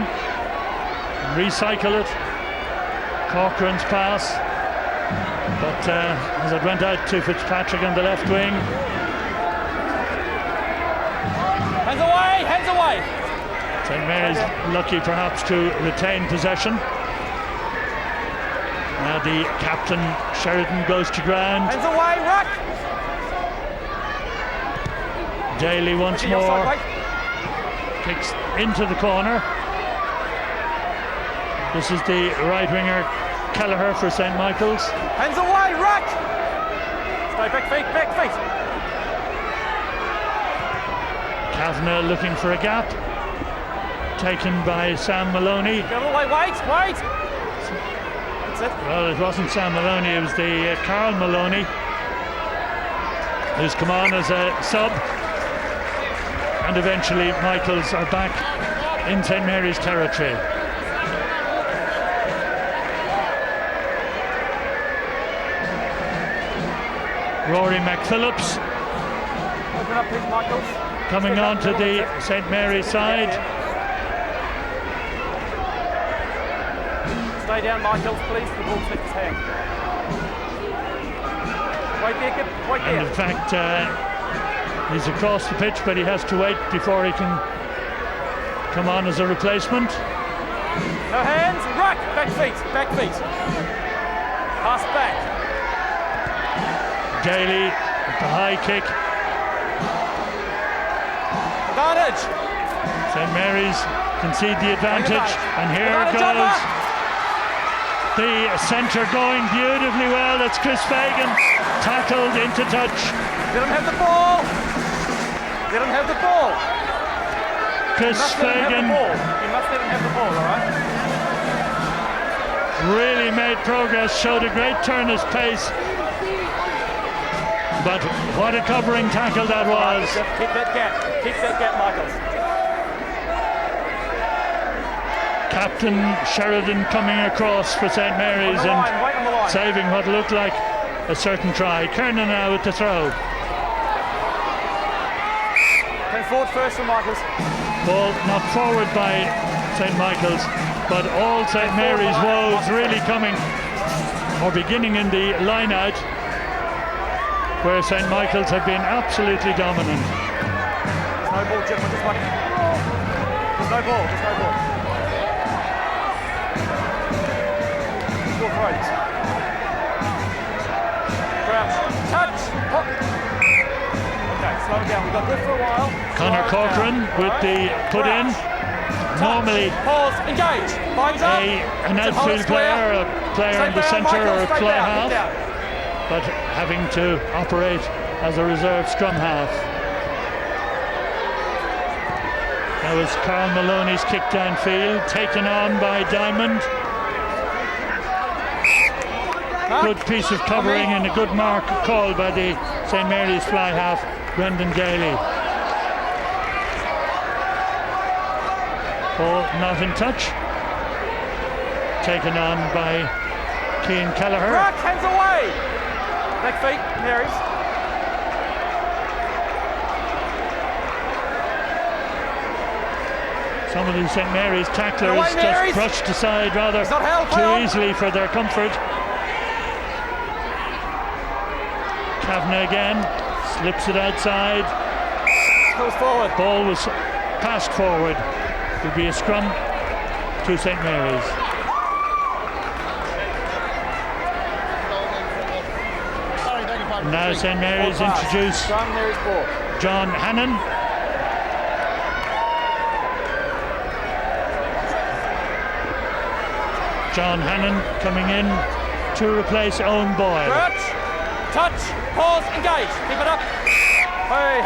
recycle it. Corcoran's pass, but as it went out to Fitzpatrick on the left wing. Hands away, hands away. St Mary's lucky perhaps to retain possession. Now the captain Sheridan goes to ground. Hands away, Ruck. Daly once more kicks into the corner. This is the right winger Kelleher for St Michael's. Hands away, Ruck. Stay back feet, back feet. Kavanagh looking for a gap. Taken by Sam Maloney. Get away, wait. That's it. Well, it wasn't Sam Maloney, it was the Carl Maloney who's come on as a sub. And eventually Michaels are back in St Mary's territory. Rory McPhillips Open up, please, Michaels. coming on to the St Mary's side. Stay down, Michaels, please. The ball slips his hand. Wait there, wait And there. in fact, he's across the pitch, but he has to wait before he can come on as a replacement. No hands, Ruck. Back feet. Pass back. Daly with the high kick. Advantage. St Mary's concede the advantage, and here Advantage goes over. the centre going beautifully well. That's Chris Fagan, tackled into touch. Let him have the ball. Chris Fagan You must let him have the ball, all right? really made progress, showed a great turn of pace. But what a covering tackle that was. Keep that gap, Michaels. Captain Sheridan coming across for St Mary's Wait on the and line. saving what looked like a certain try. Kernan now with the throw. Play forward first for Michaels. Ball not forward by St Michael's, but all St Mary's woes really coming or beginning in the line out, where St Michael's have been absolutely dominant. There's no ball, gentlemen, just one. There's no ball. Short throws. Crouch. Touch. Hop. Okay, slow it down. We've got good for a while. Connor Corcoran with the put in. Normally Pause. Engage. Binds up. an outfield player, a player in the centre or a fly half, but having to operate as a reserve scrum half. That was Carl Maloney's kick downfield, taken on by Diamond. Good piece of covering and a good mark called by the St Mary's fly half, Brendan Daly. Ball not in touch. Taken on by Cian Kelleher. Rock, hands away. Back feet, Marys. Some of the St Mary's tacklers Away, just Marys. brushed aside rather It's not held, play too on. easily for their comfort. Kavanagh again, slips it outside. Goes forward. Ball was passed forward. Would be a scrum to St Mary's. Now St Mary's introduce Scrum, Marys ball. John Hannon. John Hannon coming in to replace Owen Boyle. Crouch. touch, pause, engage. Keep it up. Hey.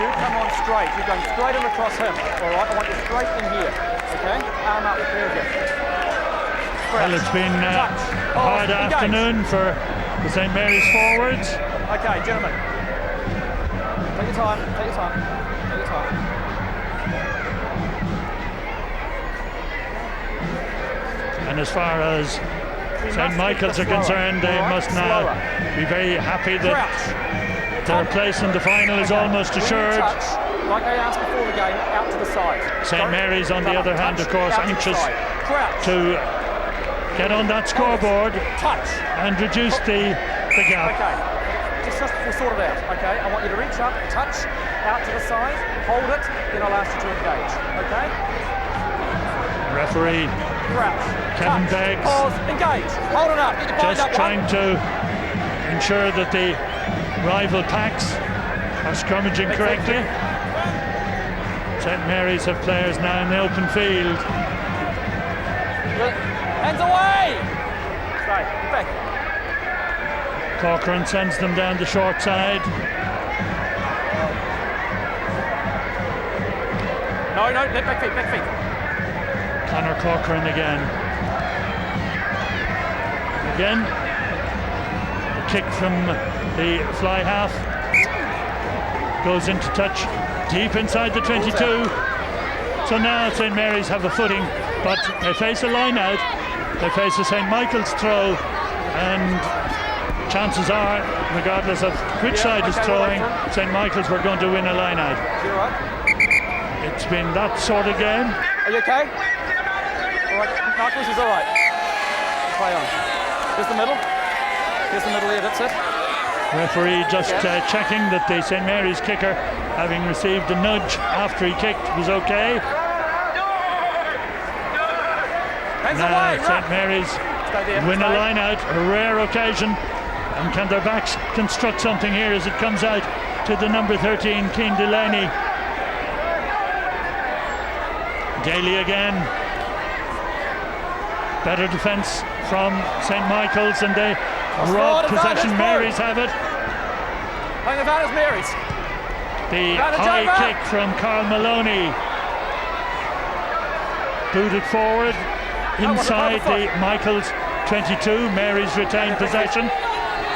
You come on straight. You're going straight and across him. All right, I want you straight in here. Okay? Arm up, the pair of you. Well, it's been a hard afternoon for the St Mary's forwards. Okay, gentlemen. Take your time. And as far as St Michael's are concerned, they must now be very happy that their place in the final is almost assured. Like I asked before the game, out to the side. St Mary's, on the other hand, of course, anxious to get on that scoreboard and reduce the gap. Okay, just we'll sort it out. Okay, I want you to reach up, touch, out to the side, hold it, then I'll ask you to engage. Okay? Referee Kevin Beggs, pause, engage, hold it up. Just trying to ensure that the rival packs are scrummaging correctly. St Mary's have players now in the open field. Hands away! Right, back. Corcoran sends them down the short side. No, back feet. Conor Corcoran again. The kick from the fly half goes into touch deep inside the 22. So now St Mary's have a footing, but they face a line out. They face a St Michael's throw, and chances are, regardless of which side is throwing, St Michael's were going to win a line out. It's been that sort of game. Are you okay? All right, Michael's is all right. Play on. Here's the middle. Here, that's it. Referee just checking that the St Mary's kicker, having received a nudge after he kicked, was okay. Now St Mary's win a line out, a rare occasion, and can their backs construct something here as it comes out to the number 13, Keane Delaney. Daly again. Better defence from St Michael's, and they rob possession. Mary's have it. Playing advantage, Mary's. The high kick from Carl Maloney. Booted forward inside the Michael's 22. Mary's retained possession.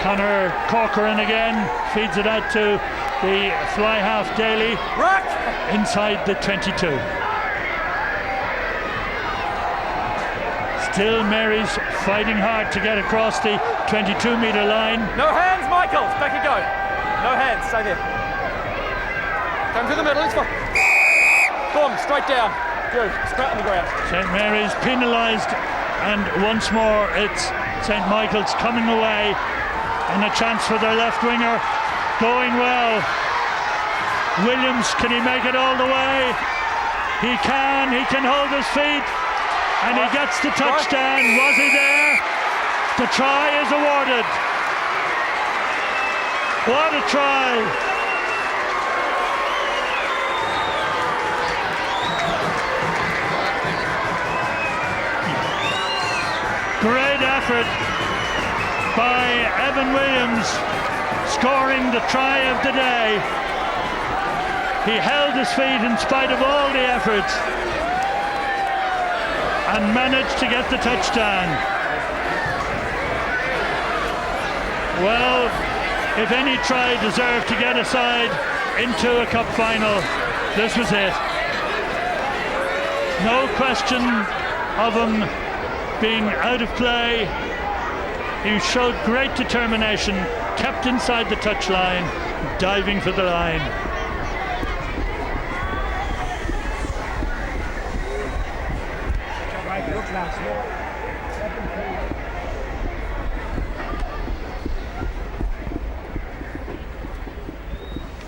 Conor Corcoran again feeds it out to the fly half Daly inside the 22. Still Mary's fighting hard to get across the 22-metre line. No hands, Michaels. Back you go. No hands. Stay there. Come through the middle. It's fine. Boom. Straight down. Good. Straight on the ground. St Mary's penalised, and once more it's St Michael's coming away, and a chance for their left winger. Going well. Williams, can he make it all the way? He can hold his feet. And he gets the touchdown. Was he there? The try is awarded. What a try. Great effort by Evan Williams, scoring the try of the day. He held his feet in spite of all the efforts and managed to get the touchdown. Well, if any try deserved to get a side into a cup final, this was it. No question of him being out of play. He showed great determination, kept inside the touchline, diving for the line.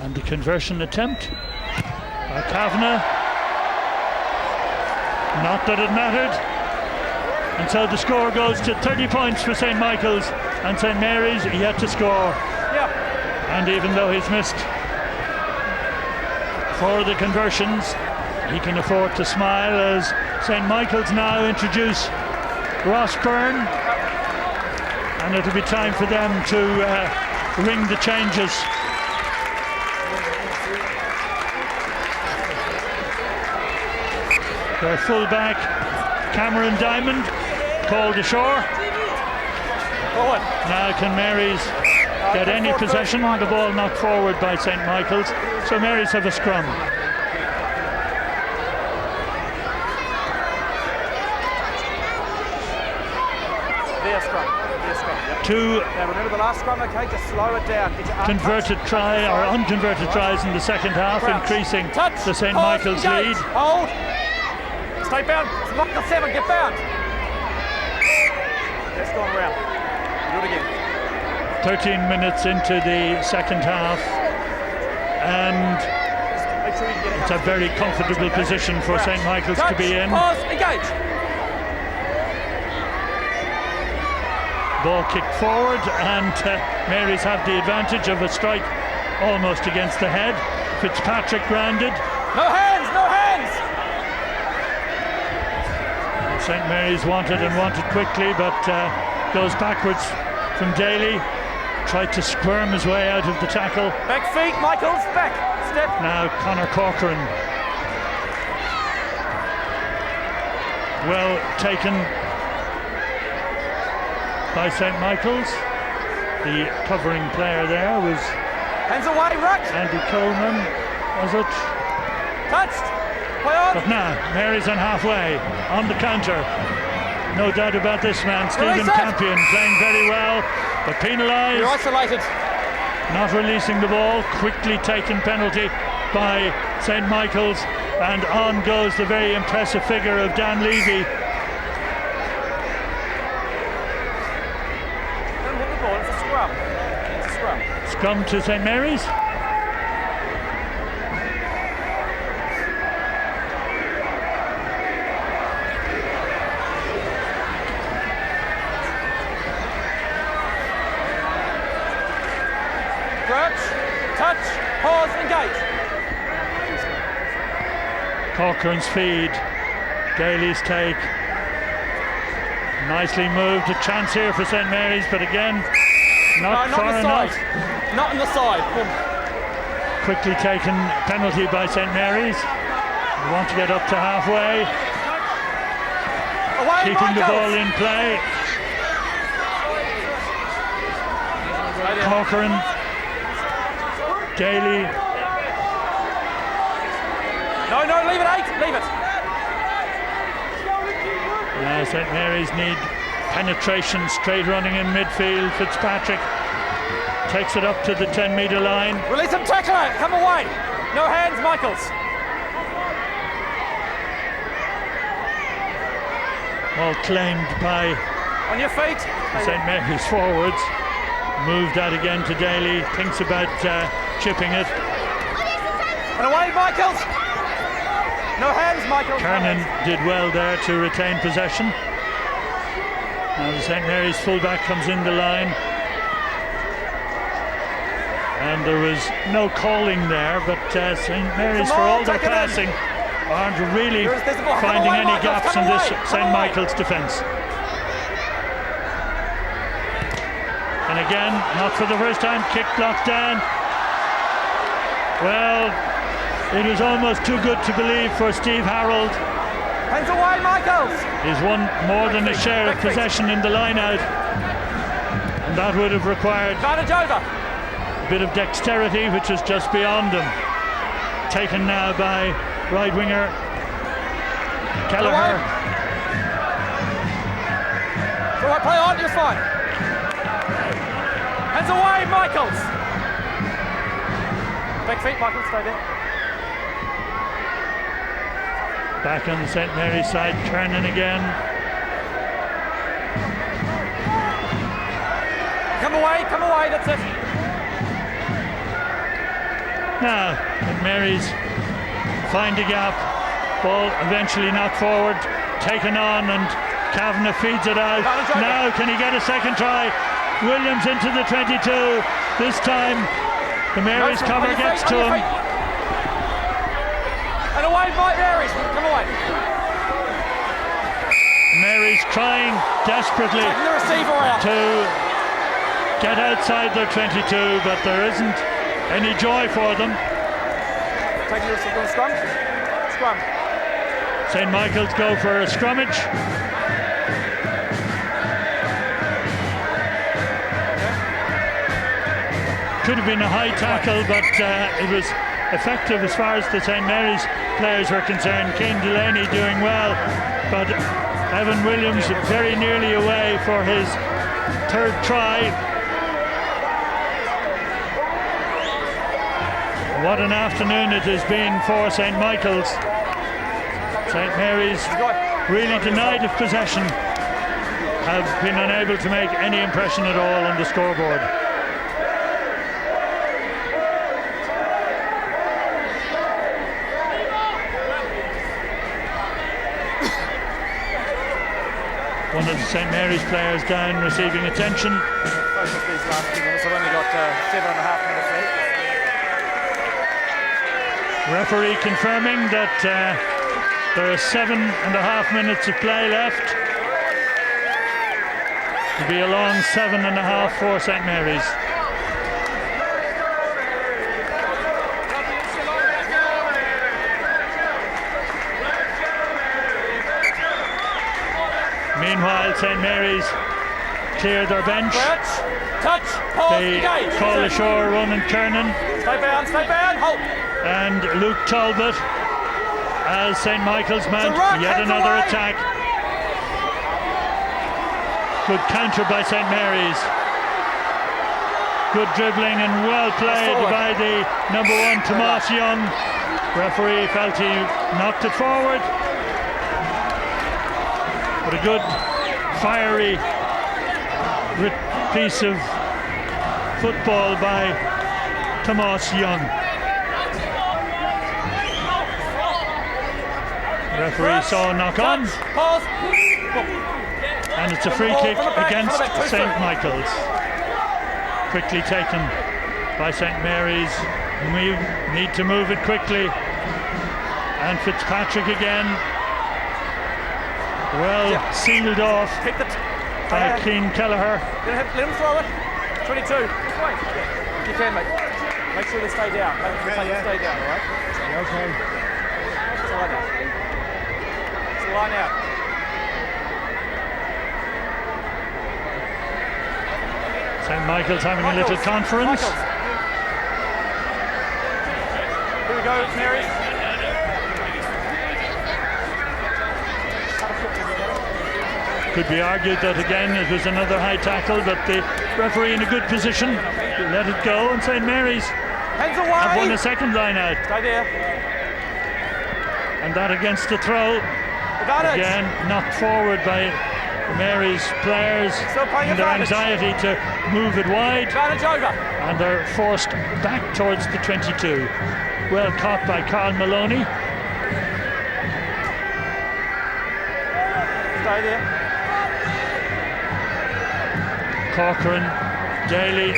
And the conversion attempt by Kavanagh. Not that it mattered. And so the score goes to 30 points for St Michael's, and St Mary's yet to score. And even though he's missed 4 of the conversions, he can afford to smile as St Michael's now introduce Ross Byrne, and and it'll be time for them to ring the changes. Their full-back, Cameron Diamond, called ashore. Now can Mary's get any possession? The ball knocked forward by St. Michael's, so Mary's have a scrum. Two remember the last scrum, okay? Just slow it down. Get your converted try or unconverted tries in the second half, increasing the St. Michael's lead. Hold. Stay bound. Lock the 7. Get bound. Let's go around. Do it again. 13 minutes into the second half, and it's a very comfortable position for St. Michael's to be in. Pause. Engage. Ball kicked forward, and Mary's have the advantage of a strike almost against the head. Fitzpatrick grounded. No hands, no hands! St. Mary's wanted quickly, but goes backwards from Daly. Tried to squirm his way out of the tackle. Back feet, Michaels, back. Step. Now Conor Corcoran. Well taken by St. Michael's. The covering player there was hands away, ruck. Andy Coleman, was it? Touched. Play on. But now Mary's on halfway, on the counter. No doubt about this man, Stephen Campion, playing very well, but penalised. You're isolated. Not releasing the ball, quickly taken penalty by St. Michael's, and on goes the very impressive figure of Dan Levy. Scrum to St. Mary's. Crouch, touch, pause, engage. Corcoran's feed, Daly's take. Nicely moved, a chance here for St. Mary's, but again, not far enough. Not on the side. Quickly taken penalty by St. Mary's. We want to get up to halfway. Away, keeping Michaels. The ball in play. Corcoran, Daly. No, leave it 8, leave it. Now St. Mary's need penetration, straight running in midfield. Fitzpatrick takes it up to the 10-metre line. Release him, tackler, come away. No hands, Michaels. All claimed by on your feet. St. Mary's forwards. Moved that again to Daly, thinks about chipping it. And away, Michaels. No hands, Michaels. Kernan did well there to retain possession. Now the St. Mary's fullback comes in the line. And there was no calling there, but St. Mary's, for all their passing, aren't really finding any gaps in this St. Michael's defence. And again, not for the first time, kick blocked down. Well, it was almost too good to believe for Steve Harold. Hands away, Michaels! He's won more than a share of possession in the line-out. And that would have required advantage over. A bit of dexterity, which is just beyond him. Taken now by right winger Kelleher. All right, play on, you're fine. Hands away, Michaels. Back feet, Michaels, stay there. Back on the St. Mary's side, Kernan again. Come away, that's it. Now, St. Mary's find a gap. Ball eventually knocked forward, taken on, and Kavanagh feeds it out. Now, can he get a second try? Williams into the 22. This time, the Mary's cover gets to him. And away by Mary's, come away. Mary's trying desperately the receiver out. to get outside their 22, but there isn't any joy for them. Taking your scrum. Scrum. St. Michael's go for a scrummage. Could have been a high tackle, but it was effective as far as the St. Mary's players were concerned. Cian Delaney doing well, but Evan Williams very nearly away for his third try. What an afternoon it has been for St. Michael's. St. Mary's, really denied of possession, have been unable to make any impression at all on the scoreboard. One of the St. Mary's players down, receiving attention. Focus these last few minutes. I've only got 7.5 minutes left. Referee confirming that there are 7.5 minutes of play left. It'll be a long 7.5 for St. Mary's. Meanwhile, St. Mary's clear their bench. Touch, pause, They engage. call ashore Ronan Kernan Stay bound, hold. and Luke Talbot as St. Michael's mount yet another away. attack. Good counter by St. Mary's. Good dribbling and well played by the number 1 Tomas Young. Referee felt he knocked it forward. But a good fiery piece of football by Tomas Young. Referee saw a knock on, Pause. and it's a free kick against St. Michael's. Quickly taken by St. Mary's. We need to move it quickly. And Fitzpatrick again. Well sealed off by Cian Kelleher. Let him throw it. 22. You can, mate. Make sure they stay down. Stay down, all right? Okay. It's a line out. It's a line out. St. Michael's having a little conference. Here we go, Mary. Could be argued that again it was another high tackle, but the referee in a good position let it go, and St. Mary's Hands away. have won a second line out. Stay there. And that against the throw. Advantage. Again, knocked forward by Mary's players in their anxiety to move it wide. Advantage over. And they're forced back towards the 22. Well caught by Carl Maloney. Stay there. Corcoran, Daly.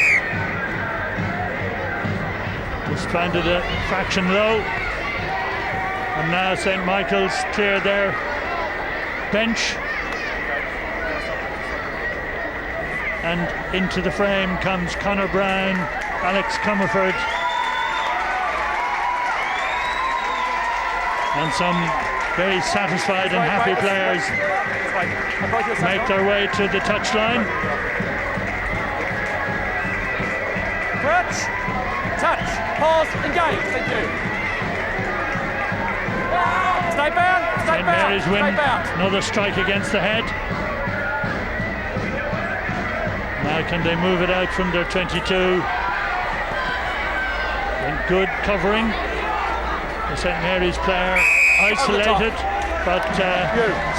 Just landed a fraction low. And now St. Michael's clear their bench. And into the frame comes Conor Brown, Alex Comerford, and some very satisfied and happy players make their way to the touchline. Touch, pause, engage. Thank you. Stay bound, stay St. bound, Mary's stay win, bound. another strike against the head. Now can they move it out from their 22? And good covering. The St. Mary's player isolated, but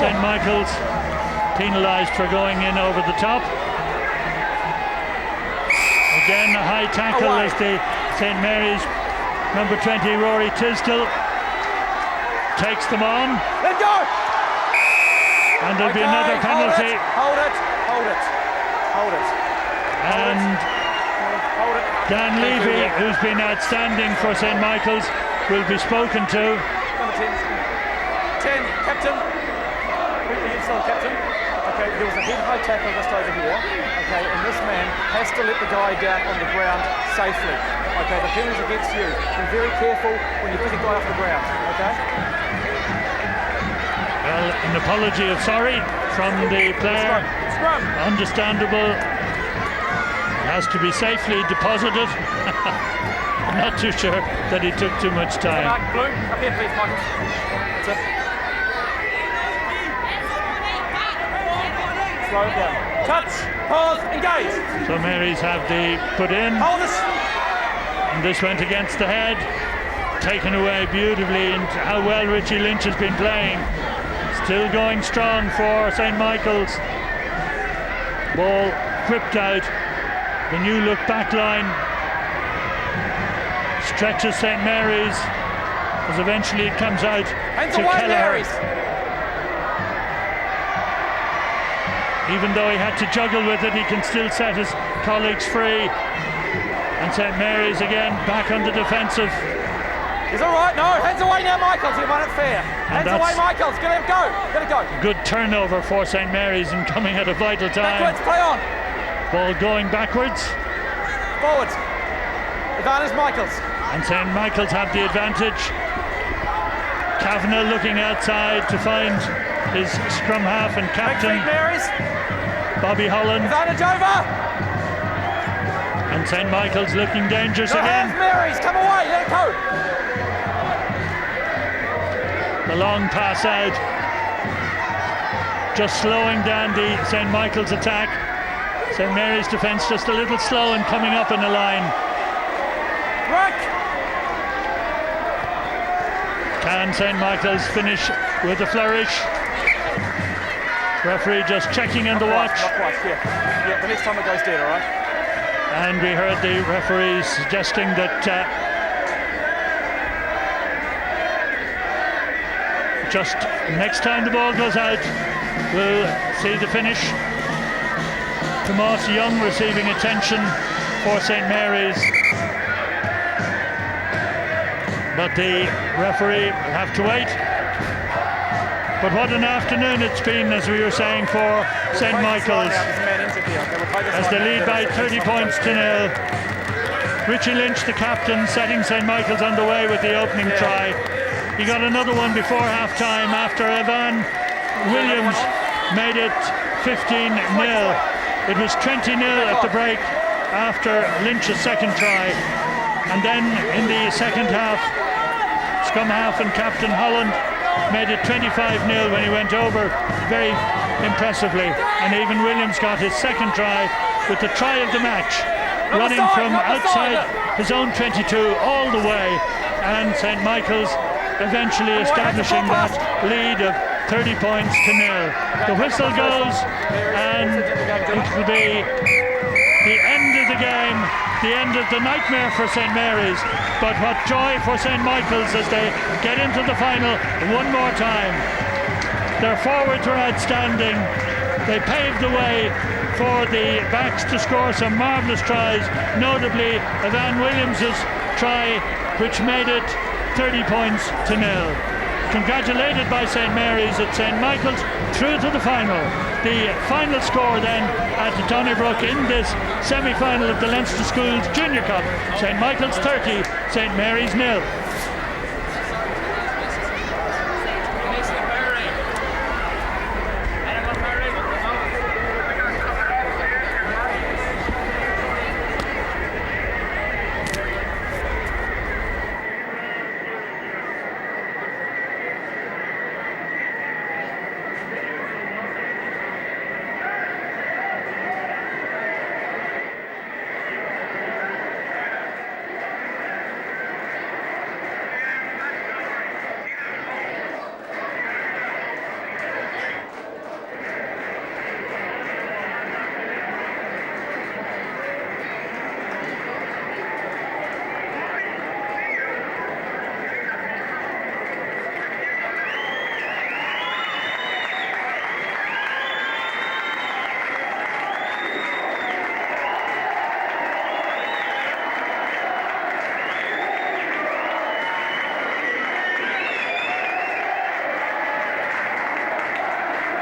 St. Michael's penalised for going in over the top. Again a high tackle as the St. Mary's number 20 Rory Tisdall takes them on. Let go! And there'll be another penalty. Hold it. And Dan Levy, who's been outstanding for St. Michael's, will be spoken to. Number 10, captain. Are you still captain? Okay, there was a head-high tackle just over here. Okay, and this man has to let the guy down on the ground safely. Okay, the penalty's against you. Be very careful when you pick a guy off the ground. Okay. Well, an apology of sorry from the player. Scrum. Understandable. It has to be safely deposited. I'm not too sure that he took too much time. Blue, up here please, Michael. That's it. Slow it down. Touch, pause, engage. So Marys have the put in. Hold this. And this went against the head. Taken away beautifully, and how well Richie Lynch has been playing. Still going strong for St. Michael's. Ball whipped out. The new look back line stretches St. Mary's as eventually it comes out Hands to away, Kelleher. Marys. Even though he had to juggle with it, he can still set his colleagues free. And St. Mary's again back on the defensive. He's all right. No, hands away now, Michaels. You won it fair. Hands away, Michaels. Get it go. Let it go. Good turnover for St. Mary's and coming at a vital time. Backwards, play on. Ball going backwards. Forwards. Advantage, Michaels. And St. Michael's have the advantage. Kavanagh looking outside to find his scrum half and captain, Back feet, Marys. Bobby Holland. Advantage over. And St. Michael's looking dangerous No again. hands, Marys. Come away. Let it go. The long pass out, just slowing down the St. Michael's attack. St. Mary's defence just a little slow and coming up in the line. Ruck. Can St. Michael's finish with a flourish? Referee just checking on the watch. Not quite, yeah, the next time it goes dead, all right? And we heard the referee suggesting that just next time the ball goes out, we'll see the finish. Tomas Young receiving attention for St. Mary's. But the referee will have to wait. But what an afternoon it's been, as we were saying, for St. Michael's, as they lead by 30 points to 0. Richie Lynch, the captain, setting St. Michael's on the way with the opening try. He got another one before half-time after Evan Williams made it 15-0. It was 20-0 at the break after Lynch's second try. And then in the second half, scrum half and captain Holland made it 25-0 when he went over very impressively. And even Williams got his second try with the try of the match, running from outside his own 22 all the way, and St. Michael's eventually establishing that lead of 30 points to 0. The whistle goes, and it will be the end of the game, the end of the nightmare for St. Mary's. But what joy for St. Michael's as they get into the final one more time. Their forwards were outstanding. They paved the way for the backs to score some marvellous tries, notably Evan Williams's try, which made it 30 points to 0. Congratulated by St. Mary's at St. Michael's through to the final. The final score then at Donnybrook in this semi-final of the Leinster Schools Junior Cup: St. Michael's 30, St. Mary's 0.